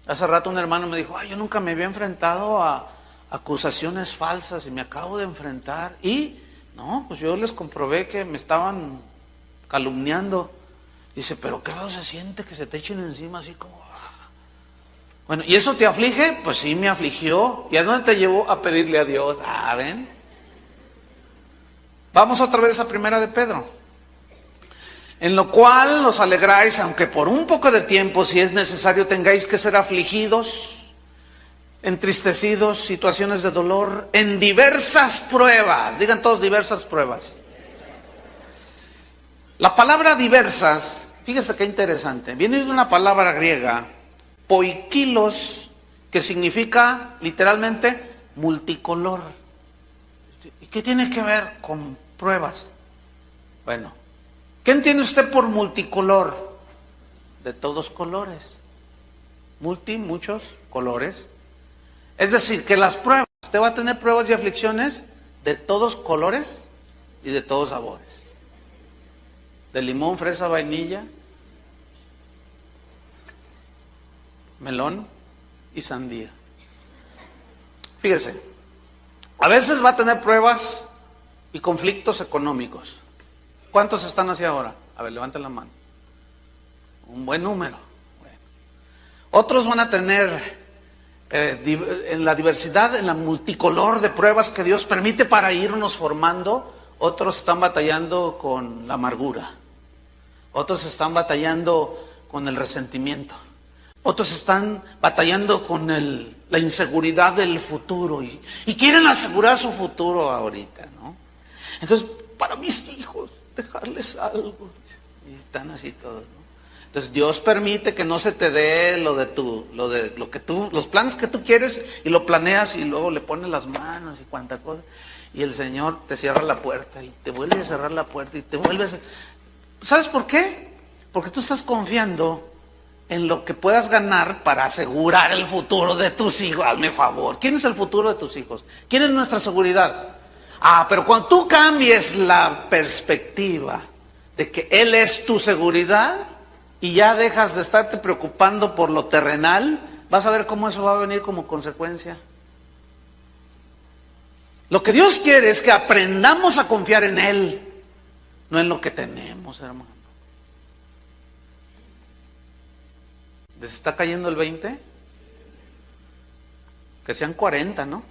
Hace rato un hermano me dijo, yo nunca me había enfrentado a acusaciones falsas y me acabo de enfrentar. Y no, pues yo les comprobé que me estaban calumniando. Dice, pero qué feo se siente que se te echen encima así como... Bueno, ¿y eso te aflige? Pues sí, me afligió. ¿Y a dónde te llevó? A pedirle a Dios. ¿Ven? Vamos otra vez a Primera de Pedro. En lo cual os alegráis, aunque por un poco de tiempo, si es necesario, tengáis que ser afligidos, entristecidos, situaciones de dolor, en diversas pruebas. Digan todos, diversas pruebas. La palabra diversas, fíjese qué interesante, viene de una palabra griega, poikilos, que significa literalmente multicolor. ¿Y qué tiene que ver con pruebas? Bueno, ¿qué entiende usted por multicolor? De todos colores. Muchos colores. Es decir, que las pruebas, usted va a tener pruebas y aflicciones de todos colores y de todos sabores. De limón, fresa, vainilla, melón y sandía. Fíjese, a veces va a tener pruebas y conflictos económicos. ¿Cuántos están así ahora? A ver, levanten la mano. Un buen número. Bueno. Otros van a tener en la diversidad, en la multicolor de pruebas que Dios permite para irnos formando. Otros están batallando con la amargura. Otros están batallando con el resentimiento. Otros están batallando con la inseguridad del futuro y quieren asegurar su futuro ahorita, ¿no? Entonces, para mis hijos, dejarles algo. Y están así todos, ¿no? Entonces Dios permite que no se te dé los planes que tú quieres, y lo planeas y luego le pones las manos y cuánta cosa. Y el Señor te cierra la puerta y te vuelve a cerrar la puerta y te vuelves. ¿Sabes por qué? Porque tú estás confiando en lo que puedas ganar para asegurar el futuro de tus hijos. Hazme favor. ¿Quién es el futuro de tus hijos? ¿Quién es nuestra seguridad? Pero cuando tú cambies la perspectiva de que Él es tu seguridad y ya dejas de estarte preocupando por lo terrenal, vas a ver cómo eso va a venir como consecuencia. Lo que Dios quiere es que aprendamos a confiar en Él, no en lo que tenemos, hermano. ¿Les está cayendo el 20? Que sean 40, ¿no?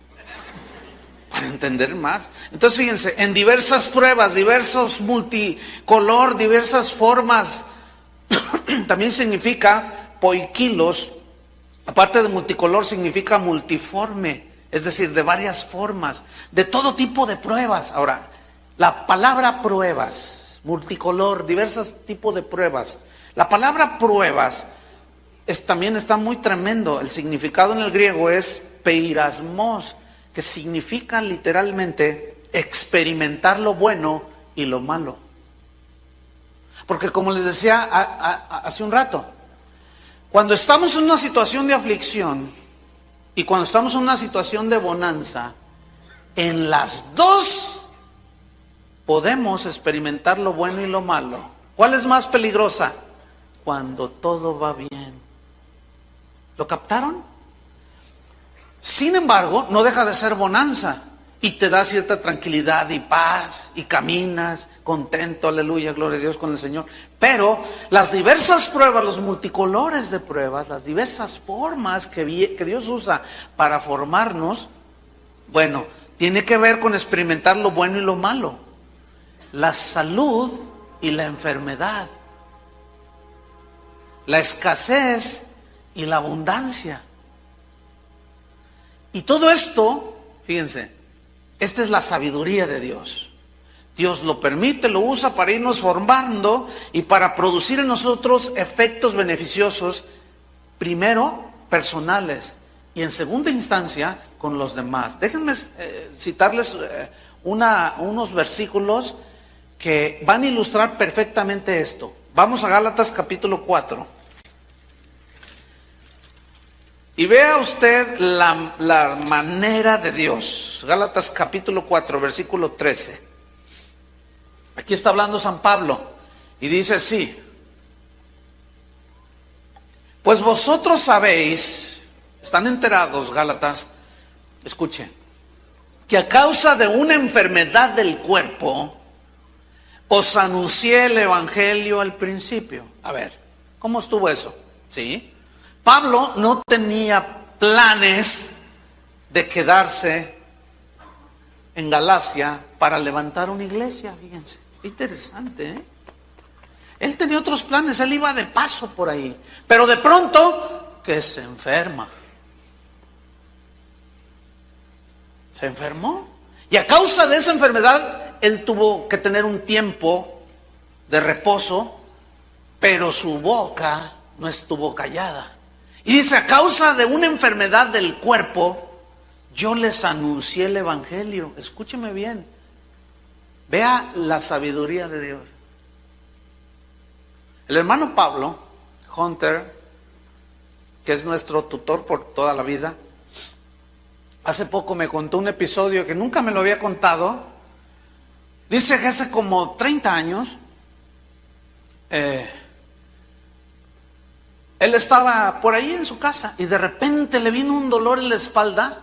Para entender más. Entonces fíjense, en diversas pruebas, diversos multicolor, diversas formas, también significa poikilos, aparte de multicolor significa multiforme, es decir, de varias formas, de todo tipo de pruebas. Ahora, la palabra pruebas, multicolor, diversos tipos de pruebas, la palabra pruebas también está muy tremendo. El significado en el griego es peirasmos, que significa literalmente experimentar lo bueno y lo malo. Porque como les decía hace un rato, cuando estamos en una situación de aflicción y cuando estamos en una situación de bonanza, en las dos podemos experimentar lo bueno y lo malo. ¿Cuál es más peligrosa? Cuando todo va bien. ¿Lo captaron? Sin embargo, no deja de ser bonanza y te da cierta tranquilidad y paz y caminas contento, aleluya, gloria a Dios con el Señor. Pero las diversas pruebas, los multicolores de pruebas, las diversas formas que Dios usa para formarnos, bueno, tiene que ver con experimentar lo bueno y lo malo, la salud y la enfermedad, la escasez y la abundancia. Y todo esto, fíjense, esta es la sabiduría de Dios. Dios lo permite, lo usa para irnos formando y para producir en nosotros efectos beneficiosos, primero personales y en segunda instancia con los demás. Déjenme citarles unos versículos que van a ilustrar perfectamente esto. Vamos a Gálatas capítulo 4. Y vea usted la manera de Dios. Gálatas capítulo 4, versículo 13. Aquí está hablando San Pablo y dice así: pues vosotros sabéis, están enterados, Gálatas, escuchen, que a causa de una enfermedad del cuerpo os anuncié el evangelio al principio. A ver, ¿cómo estuvo eso? ¿Sí? Pablo no tenía planes de quedarse en Galacia para levantar una iglesia, fíjense, qué interesante, ¿eh? Él tenía otros planes, él iba de paso por ahí, pero de pronto que se enferma. Se enfermó y a causa de esa enfermedad él tuvo que tener un tiempo de reposo, pero su boca no estuvo callada. Y dice, a causa de una enfermedad del cuerpo, yo les anuncié el evangelio. Escúcheme bien. Vea la sabiduría de Dios. El hermano Pablo Hunter, que es nuestro tutor por toda la vida, hace poco me contó un episodio que nunca me lo había contado. Dice que hace como 30 años, él estaba por ahí en su casa y de repente le vino un dolor en la espalda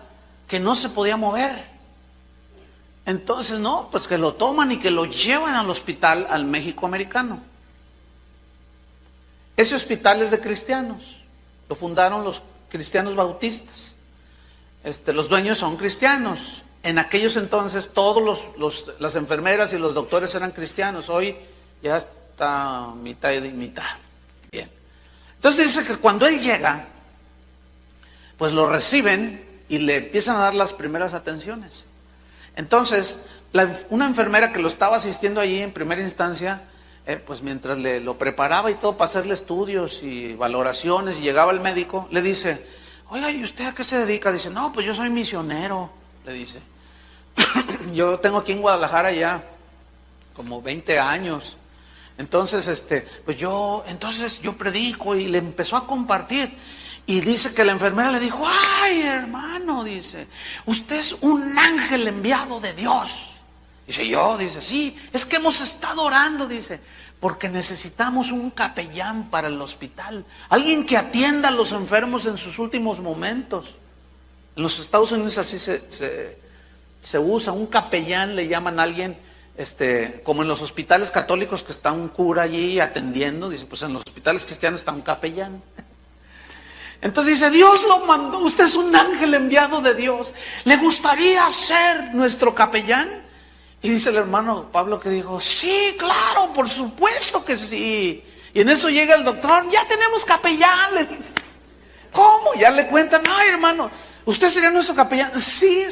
que no se podía mover. Entonces, no, pues que lo toman y que lo llevan al hospital, al México americano. Ese hospital es de cristianos, lo fundaron los cristianos bautistas. Los dueños son cristianos. En aquellos entonces todos las enfermeras y los doctores eran cristianos. Hoy ya está mitad y mitad. Bien. Entonces dice que cuando él llega, pues lo reciben y le empiezan a dar las primeras atenciones. Entonces, una enfermera que lo estaba asistiendo allí en primera instancia, pues mientras lo preparaba y todo para hacerle estudios y valoraciones, y llegaba el médico, le dice, oiga, ¿y usted a qué se dedica? Dice, no, pues yo soy misionero, le dice. Yo tengo aquí en Guadalajara ya como 20 años. Entonces, pues yo predico, y le empezó a compartir. Y dice que la enfermera le dijo, ay, hermano, dice, usted es un ángel enviado de Dios. Dice, yo, dice, sí, es que hemos estado orando, dice, porque necesitamos un capellán para el hospital, alguien que atienda a los enfermos en sus últimos momentos. En los Estados Unidos así se usa, un capellán le llaman a alguien, como en los hospitales católicos que está un cura allí atendiendo, dice, pues en los hospitales cristianos está un capellán. Entonces dice, Dios lo mandó, usted es un ángel enviado de Dios, ¿le gustaría ser nuestro capellán? Y dice el hermano Pablo que dijo, sí, claro, por supuesto que sí. Y en eso llega el doctor, ya tenemos capellán, le dice. ¿Cómo? Ya le cuentan, ay, hermano, ¿usted sería nuestro capellán? Sí,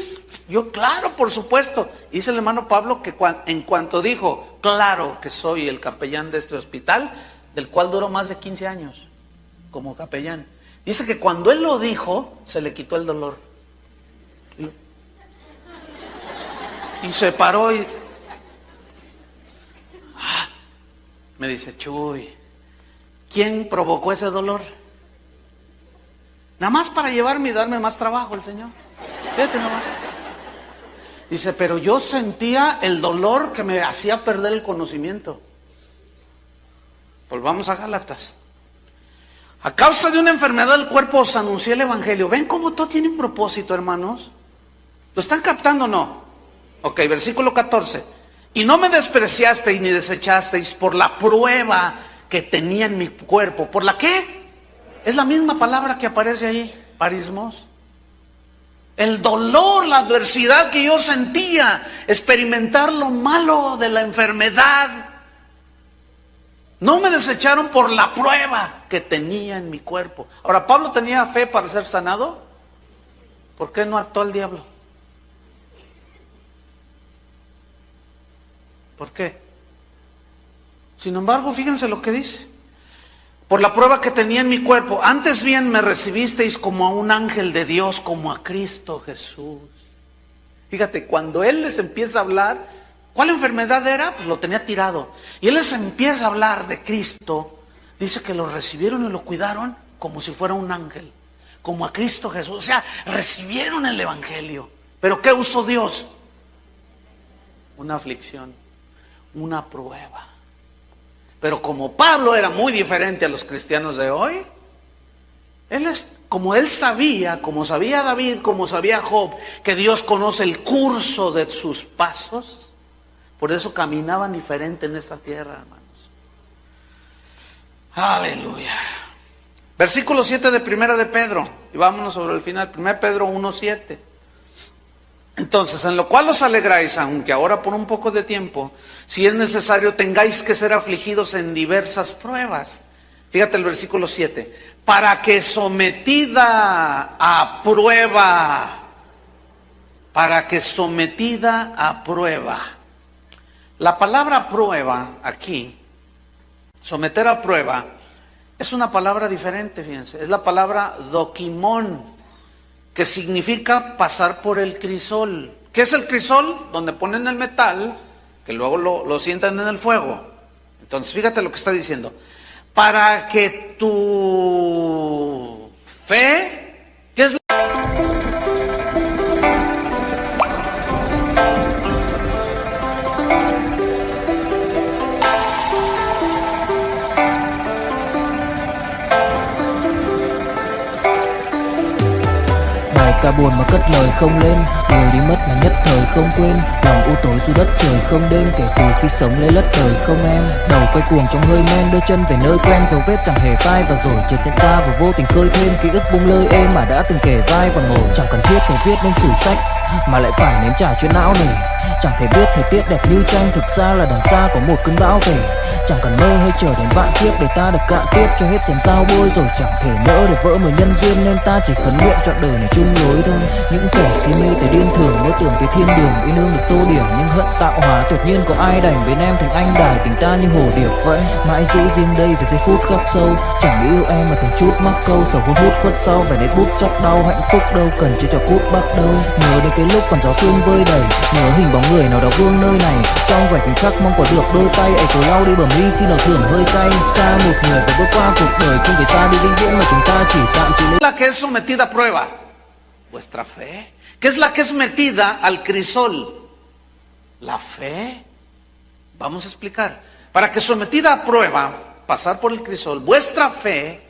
yo, claro, por supuesto. Y dice el hermano Pablo que en cuanto dijo, claro que soy el capellán de este hospital, del cual duró más de 15 años como capellán. Dice que cuando él lo dijo, se le quitó el dolor. Y se paró y... me dice, Chuy, ¿quién provocó ese dolor? Nada más para llevarme y darme más trabajo el Señor. Fíjate nomás. Dice, pero yo sentía el dolor que me hacía perder el conocimiento. Volvamos a Gálatas. A causa de una enfermedad del cuerpo os anuncié el evangelio. ¿Ven cómo todo tiene un propósito, hermanos? ¿Lo están captando o no? Ok, versículo 14. Y no me despreciasteis ni desechasteis por la prueba que tenía en mi cuerpo. ¿Por la qué? Es la misma palabra que aparece ahí, parismos. El dolor, la adversidad que yo sentía, experimentar lo malo de la enfermedad. No me desecharon por la prueba que tenía en mi cuerpo. Ahora, ¿Pablo tenía fe para ser sanado? ¿Por qué no actuó el diablo? ¿Por qué? Sin embargo, fíjense lo que dice. Por la prueba que tenía en mi cuerpo, antes bien me recibisteis como a un ángel de Dios, como a Cristo Jesús. Fíjate, cuando Él les empieza a hablar, ¿cuál enfermedad era? Pues lo tenía tirado. Y Él les empieza a hablar de Cristo. Dice que lo recibieron y lo cuidaron como si fuera un ángel, como a Cristo Jesús. O sea, recibieron el evangelio. ¿Pero qué usó Dios? Una aflicción, una prueba. Pero como Pablo era muy diferente a los cristianos de hoy, como él sabía, como sabía David, como sabía Job, que Dios conoce el curso de sus pasos, por eso caminaban diferente en esta tierra, hermanos. Aleluya. Versículo 7 de Primera de Pedro, y vámonos sobre el final, 1 Pedro 1:7. Entonces, en lo cual os alegráis, aunque ahora por un poco de tiempo, si es necesario, tengáis que ser afligidos en diversas pruebas. Fíjate el versículo 7. Para que sometida a prueba, La palabra prueba aquí, someter a prueba, es una palabra diferente, fíjense. Es la palabra dokimón, que significa pasar por el crisol. ¿Qué es el crisol? Donde ponen el metal, que luego lo sientan en el fuego. Entonces, fíjate lo que está diciendo. Para que tu fe, ¿qué es? Cả buồn mà cất lời không lên, người đi mất mà nhất thời không quên. Lòng u tối dù đất trời không đêm, kể từ khi sống lấy lất đời không em. Đầu quay cuồng trong hơi men, đưa chân về nơi quen, dấu vết chẳng hề phai. Và rồi chợt nhận ra và vô tình khơi thêm ký ức bung lơi êm mà đã từng kể vai và ngồi. Chẳng cần thiết phải viết nên sử sách, mà lại phải nếm trải chuyện não nề. Chẳng thể biết thời tiết đẹp như tranh, thực ra là đằng xa có một cơn bão về. Chẳng cần mơ hay chờ đến vạn kiếp để ta được cạn tiếp cho hết tiền dao bôi. Rồi chẳng thể nỡ để vỡ một nhân duyên, nên ta chỉ khấn nguyện trọn đời này chung lối thôi. Những kẻ si mê tới điên thường mơ tưởng tới thiên đường, yêu nương được tô điểm nhưng hận tạo hóa. Tuyệt nhiên có ai đành biến em thành anh đài, tình ta như hồ điệp vẫn mãi giữ riêng đây về giây phút khắc sâu. Chẳng yêu em mà từng chút mắc câu, sầu hun hút khuất sau vẻ nét bút chắc đau. Hạnh phúc đâu cần chỉ cho cút bắt đầu. Nhớ đến cái lúc còn gió sương vơi đầy, nhớ hình bóng người nào đó vương nơi này. Trong vẻ khoảnh khắc mong có được đôi tay ấy cố lau đi bờ mi khi nào thường hơi cay. Xa một người và bước qua cuộc đời, không phải xa đi vĩnh viễn mà chúng ta chỉ tạm chỉ lấy. La que es sometida a prueba, vuestra fe. ¿Qué es la que es metida al crisol? La fe. Vamos a explicar. Para que sometida a prueba, pasar por el crisol, vuestra fe.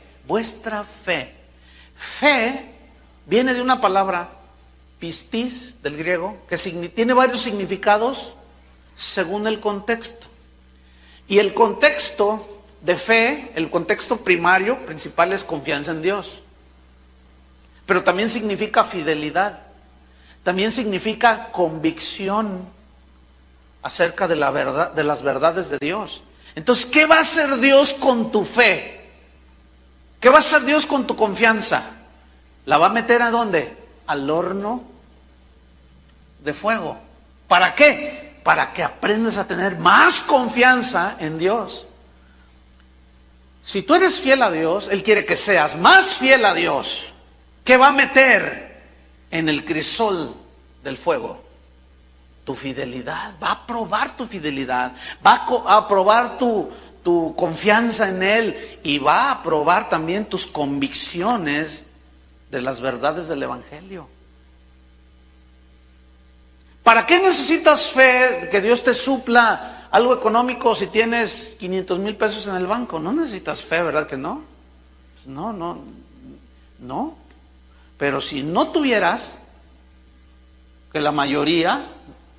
Fe viene de una palabra pistis del griego, que tiene varios significados según el contexto. Y el contexto de fe, el contexto primario, principal, es confianza en Dios. Pero también significa fidelidad. También significa convicción acerca de la verdad, de las verdades de Dios. Entonces, ¿qué va a hacer Dios con tu fe? ¿Qué va a hacer Dios con tu confianza? ¿La va a meter a dónde? Al horno de fuego. ¿Para qué? Para que aprendas a tener más confianza en Dios. Si tú eres fiel a Dios, Él quiere que seas más fiel a Dios. ¿Qué va a meter en el crisol del fuego? Tu fidelidad. Va a probar tu fidelidad. Va a probar tu confianza en Él. Y va a probar también tus convicciones de las verdades del Evangelio. ¿Para qué necesitas fe? Que Dios te supla algo económico si tienes 500,000 pesos en el banco. No necesitas fe, ¿verdad que no? No. Pero si no tuvieras, que la mayoría,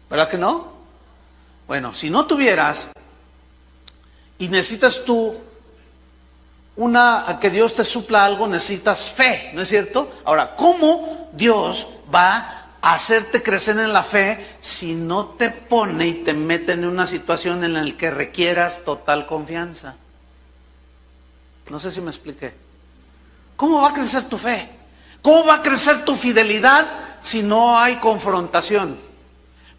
¿verdad que no? Bueno, si no tuvieras y necesitas tú que Dios te supla algo, necesitas fe, ¿no es cierto? Ahora, ¿cómo Dios va a hacerte crecer en la fe si no te pone y te mete en una situación en la que requieras total confianza? No sé si me expliqué. ¿Cómo va a crecer tu fe? ¿Cómo va a crecer tu fidelidad si no hay confrontación?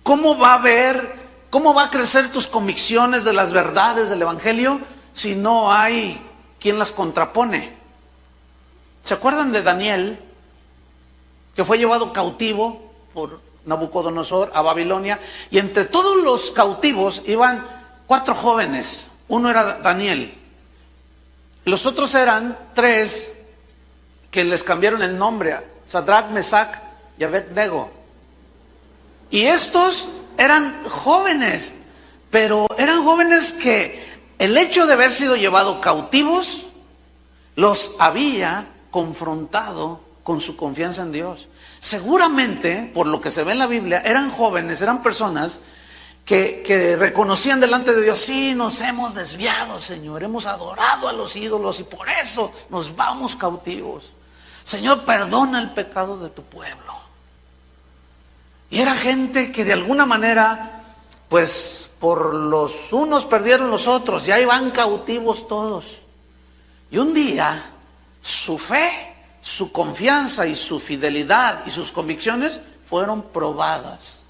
¿Cómo va a crecer tus convicciones de las verdades del Evangelio si no hay quien las contrapone? ¿Se acuerdan de Daniel, que fue llevado cautivo por Nabucodonosor a Babilonia? Y entre todos los cautivos iban 4 jóvenes. Uno era Daniel. Los otros eran 3 que les cambiaron el nombre: Sadrach, Mesach y Abednego. Y estos eran jóvenes, pero eran jóvenes que el hecho de haber sido llevados cautivos los había confrontado con su confianza en Dios. Seguramente, por lo que se ve en la Biblia, eran jóvenes, eran personas que reconocían delante de Dios: sí, nos hemos desviado, Señor, hemos adorado a los ídolos y por eso nos vamos cautivos. Señor, perdona el pecado de tu pueblo. Y era gente que de alguna manera, pues por los unos perdieron los otros, y ahí van cautivos todos. Y un día su fe, su confianza y su fidelidad y sus convicciones fueron probadas.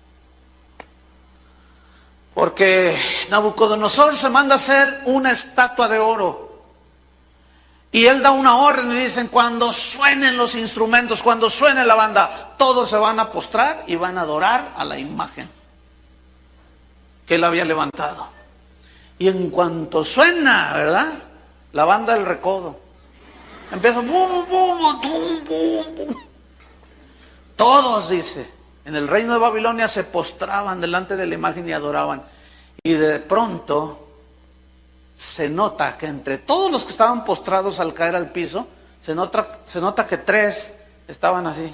Porque Nabucodonosor se manda a hacer una estatua de oro. Y él da una orden y dicen: cuando suenen los instrumentos, cuando suene la banda, todos se van a postrar y van a adorar a la imagen que él había levantado. Y en cuanto suena, ¿verdad?, la banda del recodo, empieza bum, bum, bum, bum, bum. Todos, dice, en el reino de Babilonia se postraban delante de la imagen y adoraban. Y de pronto se nota que entre todos los que estaban postrados al caer al piso, se nota que 3 estaban así.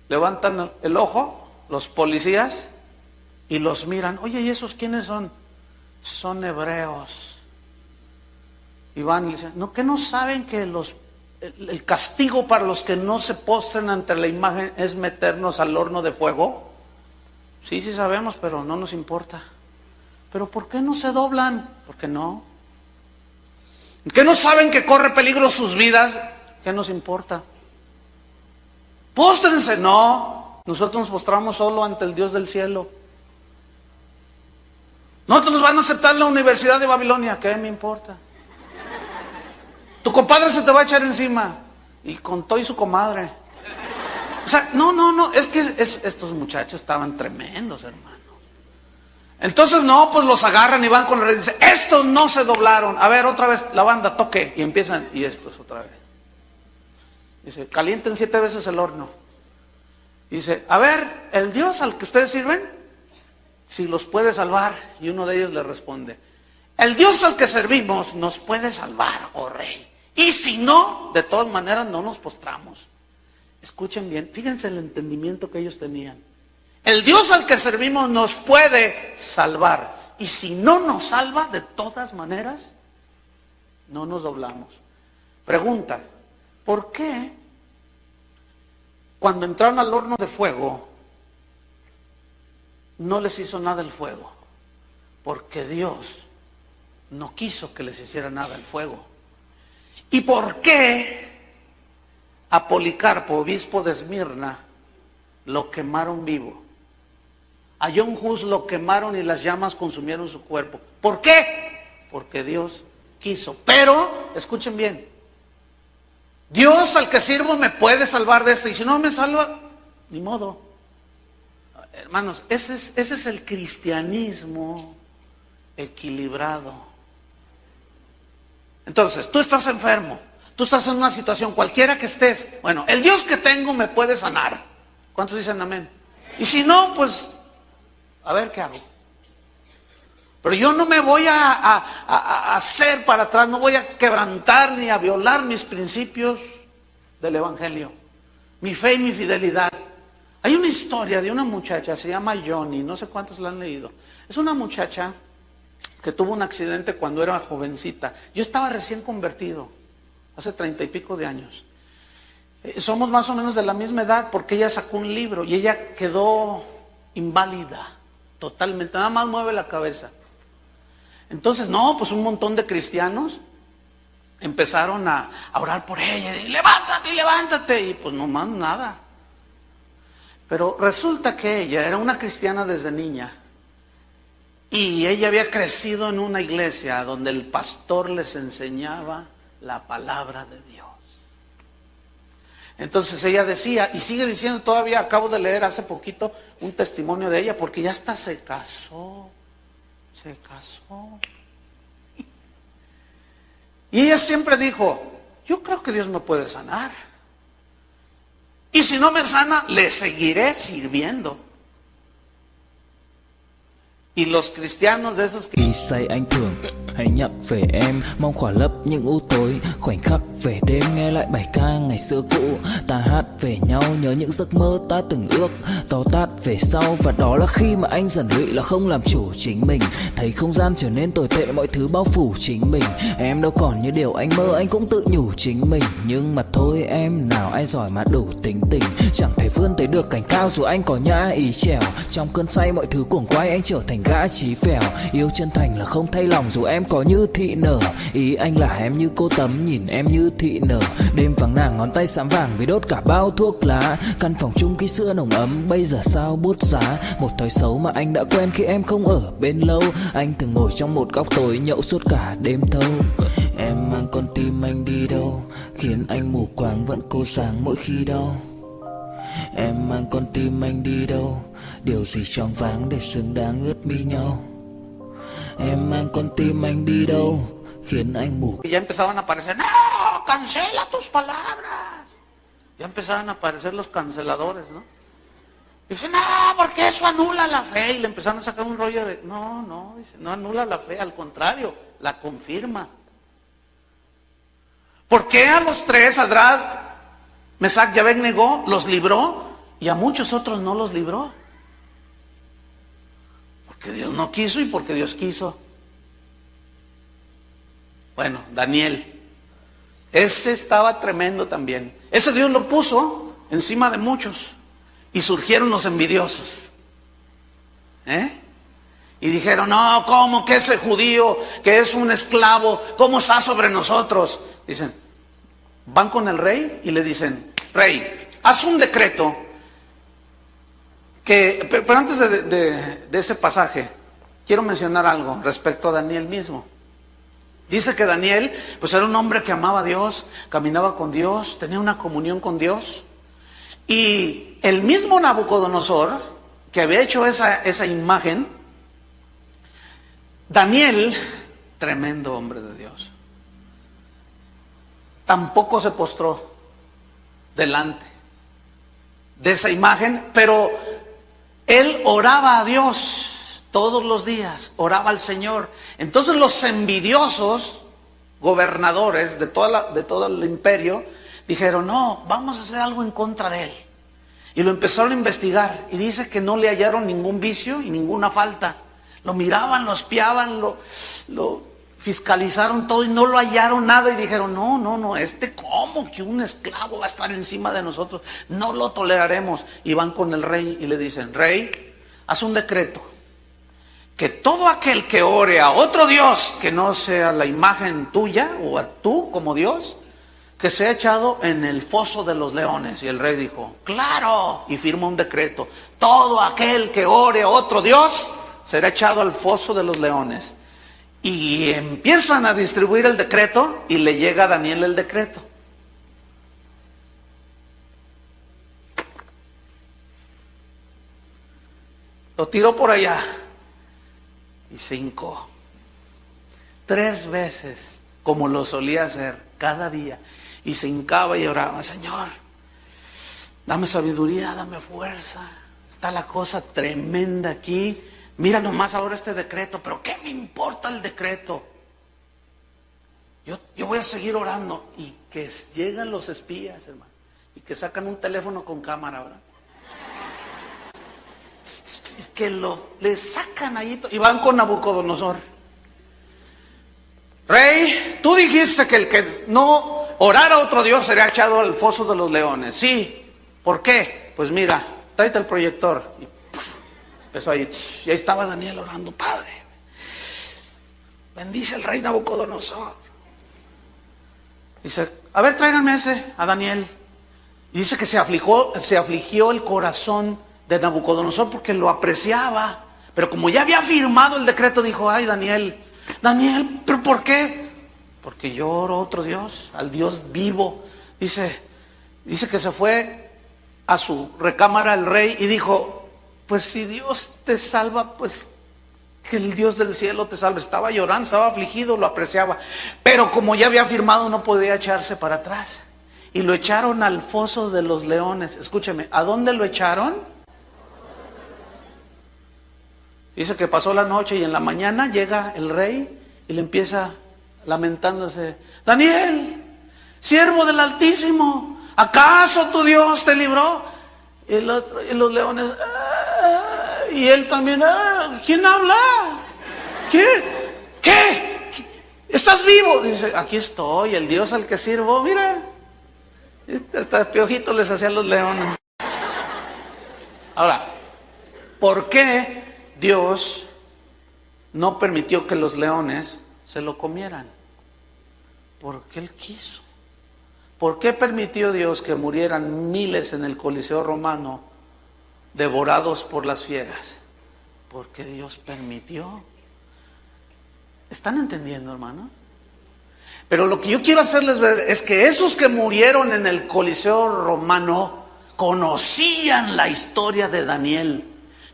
Levantan el ojo los policías y los miran. Oye, ¿y esos quiénes son? Son hebreos. Y van y le dicen: ¿no que no saben que los el castigo para los que no se postren ante la imagen es meternos al horno de fuego? Sí, sí sabemos, pero no nos importa. ¿Pero por qué no se doblan? Porque no. ¿Qué no saben que corre peligro sus vidas? ¿Qué nos importa? Póstrense. No, nosotros nos postramos solo ante el Dios del cielo. Nosotros nos van a aceptar en la Universidad de Babilonia. ¿Qué me importa? Tu compadre se te va a echar encima. Y con todo y su comadre. O sea, no, es que estos muchachos estaban tremendos, hermano. Entonces no, pues los agarran y van con la red y dicen, estos no se doblaron. A ver, otra vez, la banda, toque. Y empiezan, y estos otra vez. Dice, calienten 7 veces el horno. Dice, a ver, el Dios al que ustedes sirven, si los puede salvar. Y uno de ellos le responde, el Dios al que servimos nos puede salvar, oh rey. Y si no, de todas maneras no nos postramos. Escuchen bien, fíjense el entendimiento que ellos tenían. El Dios al que servimos nos puede salvar. Y si no nos salva, de todas maneras, no nos doblamos. Pregunta, ¿por qué cuando entraron al horno de fuego no les hizo nada el fuego? Porque Dios no quiso que les hiciera nada el fuego. ¿Y por qué a Policarpo, obispo de Esmirna, lo quemaron vivo? A John Hus lo quemaron y las llamas consumieron su cuerpo. ¿Por qué? Porque Dios quiso. Pero, escuchen bien, Dios al que sirvo me puede salvar de esto. Y si no me salva, ni modo. Hermanos, ese es el cristianismo equilibrado. Entonces, tú estás enfermo, tú estás en una situación, cualquiera que estés, bueno, el Dios que tengo me puede sanar. ¿Cuántos dicen amén? Y si no, pues, a ver qué hago. Pero yo no me voy a hacer para atrás, no voy a quebrantar ni a violar mis principios del Evangelio, mi fe y mi fidelidad. Hay una historia de una muchacha, se llama Johnny, no sé cuántos la han leído. Es una muchacha que tuvo un accidente cuando era jovencita. Yo estaba recién convertido, hace 30 y pico de años. Somos más o menos de la misma edad porque ella sacó un libro y ella quedó inválida totalmente, nada más mueve la cabeza. Entonces, no, pues un montón de cristianos empezaron a orar por ella, y levántate, y pues no más nada. Pero resulta que ella era una cristiana desde niña, y ella había crecido en una iglesia donde el pastor les enseñaba la palabra de Dios. Entonces ella decía, y sigue diciendo todavía, acabo de leer hace poquito un testimonio de ella, porque ya hasta se casó. Y ella siempre dijo, yo creo que Dios me puede sanar. Y si no me sana, le seguiré sirviendo. Y los cristianos de esos que Khi say anh thường hay nhắc về em, mong khỏa lấp những u tối, khoảnh khắc về đêm nghe lại bài ca ngày xưa cũ. Ta hát về nhau nhớ những giấc mơ ta từng ước, to tát về sau. Và đó là khi mà anh dần lụy là không làm chủ chính mình, thấy không gian trở nên tồi tệ, mọi thứ bao phủ chính mình. Em đâu còn như điều anh mơ, anh cũng tự nhủ chính mình. Nhưng mà thôi em, nào ai giỏi mà đủ tính tình, chẳng thể vươn tới được cảnh cao dù anh có nhã ý trèo. Trong cơn say mọi thứ cuồng quay, anh trở thành gã chí phèo. Yêu chân thành là không thay lòng dù em có như thị nở. Ý anh là em như cô tấm, nhìn em như thị nở. Đêm vắng nàng ngón tay xám vàng vì đốt cả bao thuốc lá. Căn phòng chung ký xưa nồng ấm, bây giờ sao bút giá. Một thói xấu mà anh đã quen khi em không ở bên lâu. Anh thường ngồi trong một góc tối nhậu suốt cả đêm thâu. Em mang con tim anh đi đâu, khiến anh mù quáng vẫn cố sáng mỗi khi đau. Em mang con tim anh đi đâu, điều gì choáng váng để xứng đáng ướt mi nhau. Em mang con tim anh đi đâu, khiến anh mù. ya empezaban a aparecer, no, cancela tus palabras. Ya empezaban a aparecer los canceladores, ¿no? Dice, no, porque eso anula la fe. Y le empezaron a sacar un rollo de, no, dice, no anula la fe, al contrario, la confirma. ¿Por qué a los tres, Sadrach, Mesach y Abednego, los libró y a muchos otros no los libró? Porque Dios no quiso y porque Dios quiso. Bueno, Daniel Ese estaba tremendo también. Ese Dios lo puso encima de muchos. Y surgieron los envidiosos. Y dijeron, no, ¿cómo que ese judío que es un esclavo, cómo está sobre nosotros? Dicen, van con el rey y le dicen, rey, haz un decreto que, pero antes de ese pasaje, quiero mencionar algo respecto a Daniel mismo. Dice que Daniel, pues era un hombre que amaba a Dios, caminaba con Dios, tenía una comunión con Dios. Y el mismo Nabucodonosor, que había hecho esa imagen, Daniel, tremendo hombre de Dios, tampoco se postró delante de esa imagen, pero él oraba a Dios todos los días, oraba al Señor. Entonces los envidiosos gobernadores de todo el imperio dijeron, no, vamos a hacer algo en contra de él. Y lo empezaron a investigar y dice que no le hallaron ningún vicio y ninguna falta. Lo miraban, lo espiaban, lo fiscalizaron todo y no lo hallaron nada. Y dijeron, no, ¿cómo que un esclavo va a estar encima de nosotros? No lo toleraremos. Y van con el rey y le dicen, rey, haz un decreto. Que todo aquel que ore a otro Dios que no sea la imagen tuya o a tú como Dios, que sea echado en el foso de los leones. Y el rey dijo, claro, y firma un decreto. Todo aquel que ore a otro Dios será echado al foso de los leones. Y empiezan a distribuir el decreto y le llega a Daniel el decreto. Lo tiró por allá y se hincó 3 veces, como lo solía hacer cada día, y se hincaba y oraba, Señor, dame sabiduría, dame fuerza, está la cosa tremenda aquí, mira nomás ahora este decreto, pero ¿qué me importa el decreto? Yo voy a seguir orando. Y que llegan los espías, hermano, y que sacan un teléfono con cámara, ¿verdad? Que le sacan ahí y van con Nabucodonosor. Rey, tú dijiste que el que no orara a otro Dios sería echado al foso de los leones. Sí, ¿por qué? Pues mira, tráete el proyector. Y empezó ahí, y ahí estaba Daniel orando, Padre, bendice al rey Nabucodonosor. Dice, a ver, tráiganme a Daniel. Y dice que se afligió el corazón de Nabucodonosor porque lo apreciaba, pero como ya había firmado el decreto, dijo, ay, Daniel, ¿pero por qué? Porque yo oro a otro Dios, al Dios vivo. Dice que se fue a su recámara el rey y dijo, pues si Dios te salva, pues que el Dios del cielo te salve. Estaba llorando, estaba afligido, lo apreciaba, pero como ya había firmado no podía echarse para atrás. Y lo echaron al foso de los leones. Escúcheme, ¿a dónde lo echaron? Dice que pasó la noche y en la mañana llega el rey y le empieza lamentándose, Daniel, siervo del Altísimo, ¿acaso tu Dios te libró? Y los leones, y él también, ¿quién habla? ¿Qué? ¿Estás vivo? Dice, aquí estoy, el Dios al que sirvo, mira, hasta piojito les hacían los leones. Ahora, ¿por qué Dios no permitió que los leones se lo comieran? Porque Él quiso. ¿Por qué permitió Dios que murieran miles en el Coliseo Romano devorados por las fieras? Porque Dios permitió. ¿Están entendiendo, hermano? Pero lo que yo quiero hacerles ver es que esos que murieron en el Coliseo Romano conocían la historia de Daniel.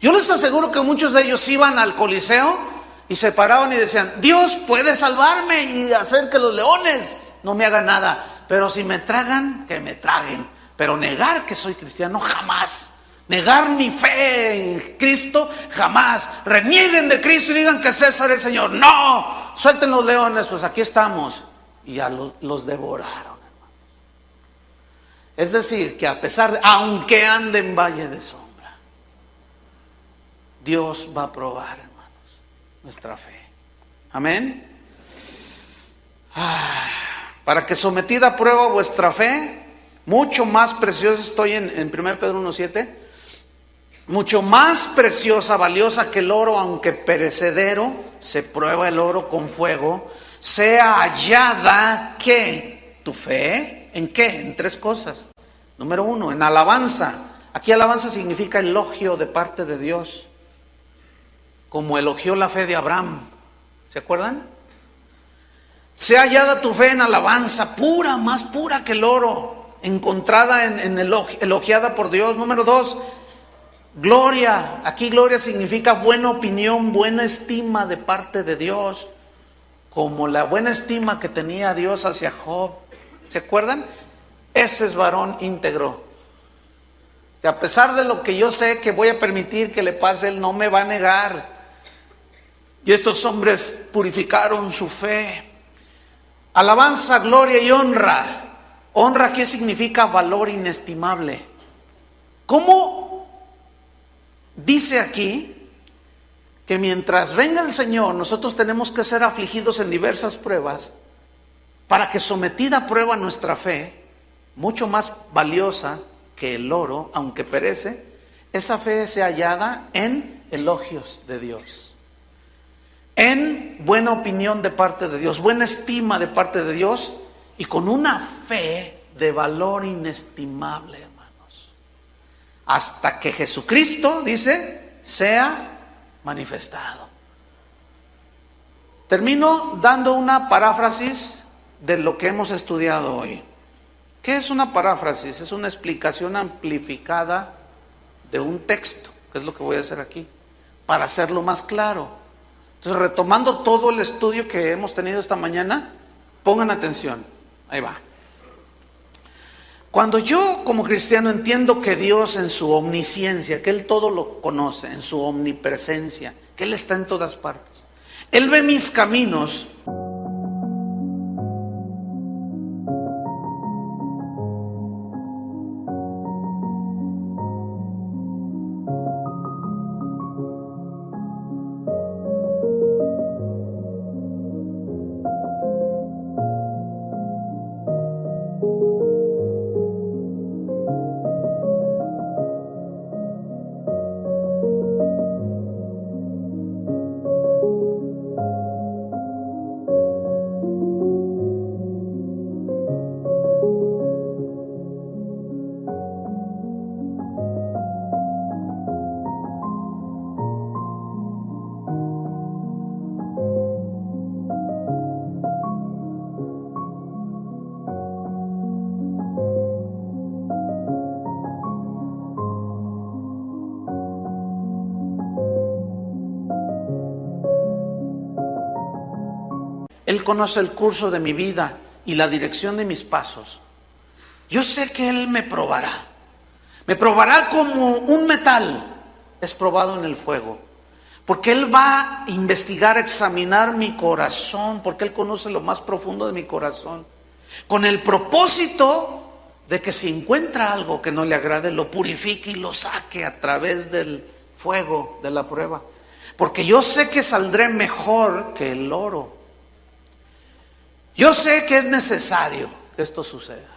Yo les aseguro que muchos de ellos iban al Coliseo y se paraban y decían, Dios puede salvarme y hacer que los leones no me hagan nada, pero si me tragan, que me traguen, pero negar que soy cristiano, jamás. Negar mi fe en Cristo, jamás. Renieguen de Cristo y digan que César es el Señor. No, suelten los leones, pues aquí estamos. Y ya los devoraron. Es decir, que a pesar de, aunque ande en valle de sombra, Dios va a probar, hermanos, nuestra fe. Amén. Para que sometida a prueba vuestra fe, mucho más preciosa, estoy en 1 Pedro 1:7, mucho más preciosa, valiosa que el oro, aunque perecedero, se prueba el oro con fuego, sea hallada, ¿qué? Tu fe, ¿en qué? En 3 cosas. Número 1, en alabanza. Aquí alabanza significa elogio de parte de Dios, como elogió la fe de Abraham. ¿Se acuerdan? Sea hallada tu fe en alabanza, pura, más pura que el oro, encontrada elogiada por Dios. Número 2, gloria. Aquí gloria significa buena opinión, buena estima de parte de Dios, como la buena estima que tenía Dios hacia Job. ¿Se acuerdan? Ese es varón íntegro, que a pesar de lo que yo sé que voy a permitir que le pase, él no me va a negar. Y estos hombres purificaron su fe. Alabanza, gloria y honra. Honra, ¿qué significa? Valor inestimable. ¿Cómo dice aquí que mientras venga el Señor, nosotros tenemos que ser afligidos en diversas pruebas, para que sometida a prueba nuestra fe, mucho más valiosa que el oro, aunque perece, esa fe sea hallada en elogios de Dios, en buena opinión de parte de Dios, buena estima de parte de Dios, y con una fe de valor inestimable, hermanos, hasta que Jesucristo, dice, sea manifestado. Termino dando una paráfrasis de lo que hemos estudiado hoy. ¿Qué es una paráfrasis? Es una explicación amplificada de un texto, que es lo que voy a hacer aquí, para hacerlo más claro. Entonces, retomando todo el estudio que hemos tenido esta mañana, pongan atención, ahí va. Cuando yo como cristiano entiendo que Dios en su omnisciencia, que Él todo lo conoce, en su omnipresencia, que Él está en todas partes, Él ve mis caminos. Él conoce el curso de mi vida y la dirección de mis pasos. Yo sé que Él me probará. Me probará como un metal es probado en el fuego. Porque Él va a investigar, examinar mi corazón, porque Él conoce lo más profundo de mi corazón. Con el propósito de que si encuentra algo que no le agrade, lo purifique y lo saque a través del fuego de la prueba. Porque yo sé que saldré mejor que el oro. Yo sé que es necesario que esto suceda.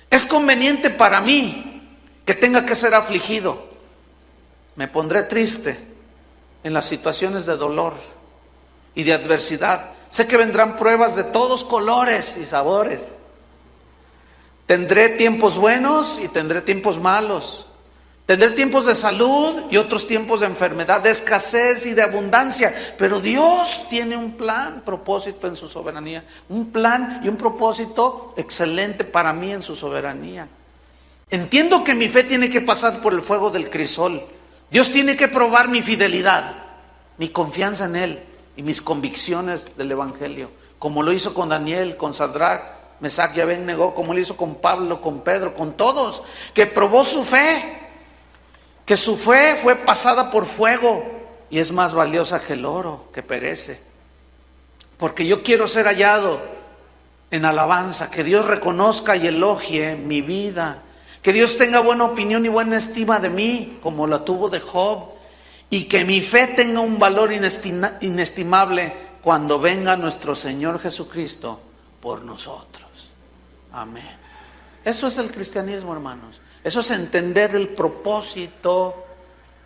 Es conveniente para mí que tenga que ser afligido. Me pondré triste en las situaciones de dolor y de adversidad. Sé que vendrán pruebas de todos colores y sabores. Tendré tiempos buenos y tendré tiempos malos. Tendré tiempos de salud y otros tiempos de enfermedad, de escasez y de abundancia. Pero Dios tiene un plan, propósito en su soberanía. Un plan y un propósito excelente para mí en su soberanía. Entiendo que mi fe tiene que pasar por el fuego del crisol. Dios tiene que probar mi fidelidad, mi confianza en Él y mis convicciones del Evangelio. Como lo hizo con Daniel, con Sadrach, Mesach y Abednego, como lo hizo con Pablo, con Pedro, con todos. Que probó su fe. Que su fe fue pasada por fuego y es más valiosa que el oro que perece. Porque yo quiero ser hallado en alabanza, que Dios reconozca y elogie mi vida, que Dios tenga buena opinión y buena estima de mí, como la tuvo de Job, y que mi fe tenga un valor inestimable cuando venga nuestro Señor Jesucristo por nosotros. Amén. Eso es el cristianismo, hermanos. Eso es entender el propósito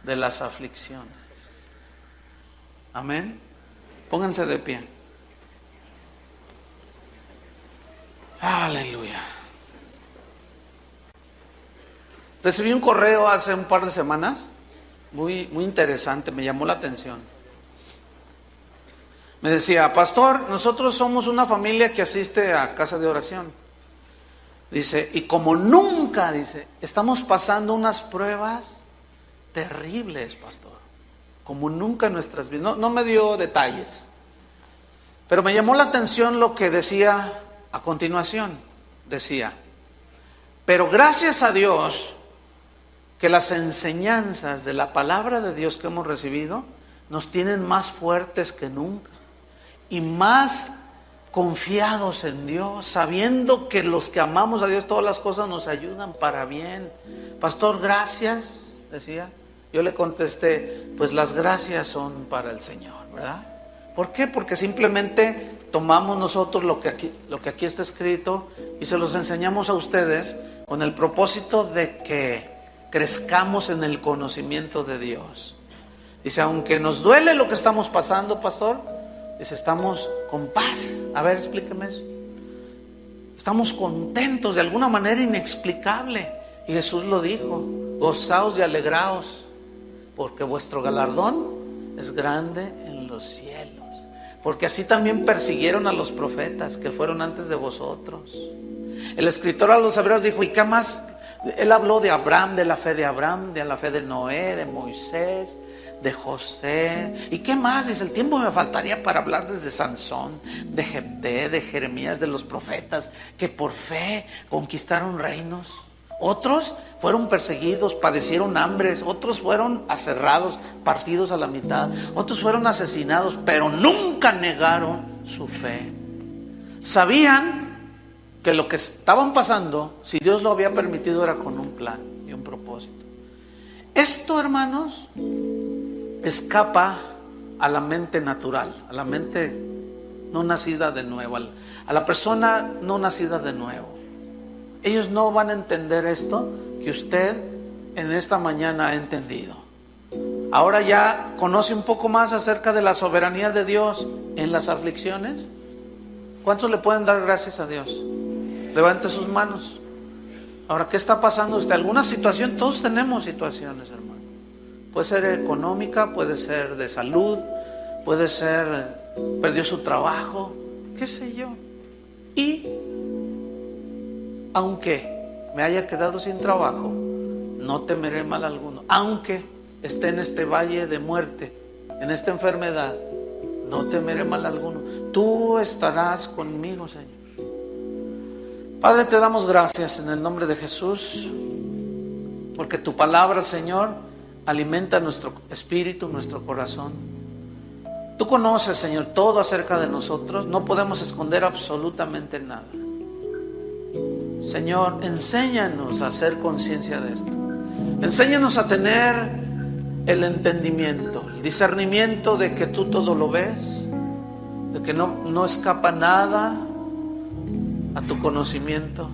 de las aflicciones. Amén. Pónganse de pie. Aleluya. Recibí un correo hace un par de semanas, muy interesante, me llamó la atención. Me decía: pastor, nosotros somos una familia que asiste a casa de oración. Dice, y como nunca, dice, estamos pasando unas pruebas terribles, pastor. Como nunca en nuestras vidas. No me dio detalles. Pero me llamó la atención lo que decía a continuación. Decía, pero gracias a Dios que las enseñanzas de la palabra de Dios que hemos recibido nos tienen más fuertes que nunca y más confiados en Dios, sabiendo que los que amamos a Dios todas las cosas nos ayudan para bien. Pastor, gracias, decía. Yo le contesté, pues las gracias son para el Señor, ¿verdad? ¿Por qué? Porque simplemente tomamos nosotros lo que aquí está escrito y se los enseñamos a ustedes con el propósito de que crezcamos en el conocimiento de Dios. Dice, aunque nos duele lo que estamos pasando, pastor, dice, estamos con paz. A ver, explíqueme eso. Estamos contentos de alguna manera inexplicable. Y Jesús lo dijo, gozaos y alegraos, porque vuestro galardón es grande en los cielos. Porque así también persiguieron a los profetas que fueron antes de vosotros. El escritor a los hebreos dijo, ¿y qué más? Él habló de Abraham, de la fe de Abraham, de la fe de Noé, de Moisés, de José. ¿Y qué más? Dice, el tiempo me faltaría para hablar desde Sansón, de Jefté, de Jeremías, de los profetas que por fe conquistaron reinos. Otros fueron perseguidos, padecieron hambres, otros fueron aserrados, partidos a la mitad, otros fueron asesinados, pero nunca negaron su fe. Sabían que lo que estaban pasando, si Dios lo había permitido, era con un plan y un propósito. Esto, hermanos, escapa a la mente natural, a la mente no nacida de nuevo, a la persona no nacida de nuevo. Ellos no van a entender esto que usted en esta mañana ha entendido. Ahora ya conoce un poco más acerca de la soberanía de Dios en las aflicciones. ¿Cuántos le pueden dar gracias a Dios? Levante sus manos. Ahora, ¿qué está pasando usted? ¿Alguna situación? Todos tenemos situaciones, hermano. Puede ser económica, puede ser de salud, puede ser perdió su trabajo, qué sé yo. Y aunque me haya quedado sin trabajo, no temeré mal alguno. Aunque esté en este valle de muerte, en esta enfermedad, no temeré mal alguno. Tú estarás conmigo, Señor. Padre, te damos gracias en el nombre de Jesús, porque tu palabra, Señor, alimenta nuestro espíritu, nuestro corazón. Tú conoces, Señor, todo acerca de nosotros. No podemos esconder absolutamente nada. Señor, enséñanos a hacer conciencia de esto. Enséñanos a tener el entendimiento, el discernimiento de que tú todo lo ves, de que no escapa nada a tu conocimiento.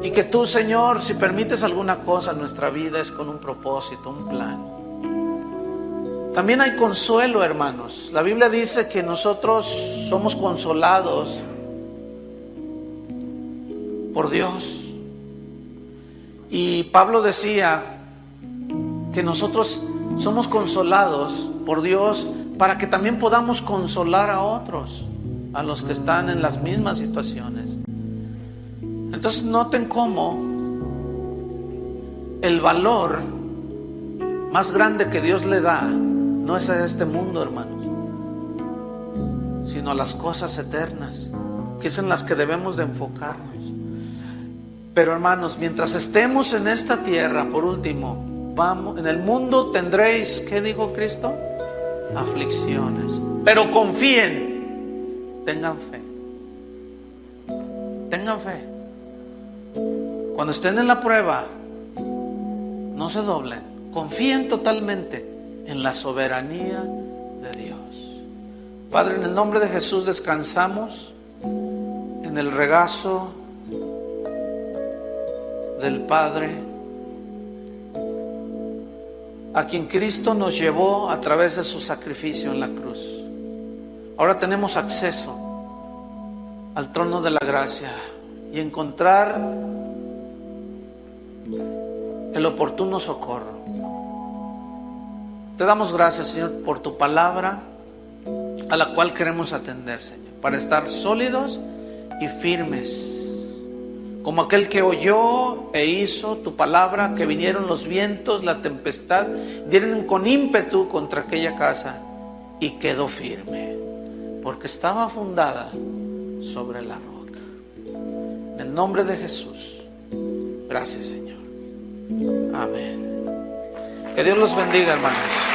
Y que tú, Señor, si permites alguna cosa en nuestra vida es con un propósito, un plan. También hay consuelo, hermanos. La Biblia dice que nosotros somos consolados por Dios. Y Pablo decía que nosotros somos consolados por Dios para que también podamos consolar a otros, a los que están en las mismas situaciones. Entonces noten cómo el valor más grande que Dios le da no es a este mundo, hermanos, sino a las cosas eternas, que es en las que debemos de enfocarnos. Pero, hermanos, mientras estemos en esta tierra, por último, vamos, en el mundo tendréis, ¿qué dijo Cristo? Aflicciones. Pero confíen, tengan fe. Tengan fe. Cuando estén en la prueba, no se doblen. Confíen totalmente en la soberanía de Dios. Padre, en el nombre de Jesús descansamos en el regazo del Padre, a quien Cristo nos llevó a través de su sacrificio en la cruz. Ahora tenemos acceso al trono de la gracia y encontrar el oportuno socorro. Te damos gracias, Señor, por tu palabra, a la cual queremos atender, Señor, para estar sólidos y firmes, como aquel que oyó e hizo tu palabra, que vinieron los vientos, la tempestad, dieron con ímpetu contra aquella casa y quedó firme, porque estaba fundada sobre la roca. En el nombre de Jesús, gracias, Señor. Amén. Que Dios los bendiga, hermanos.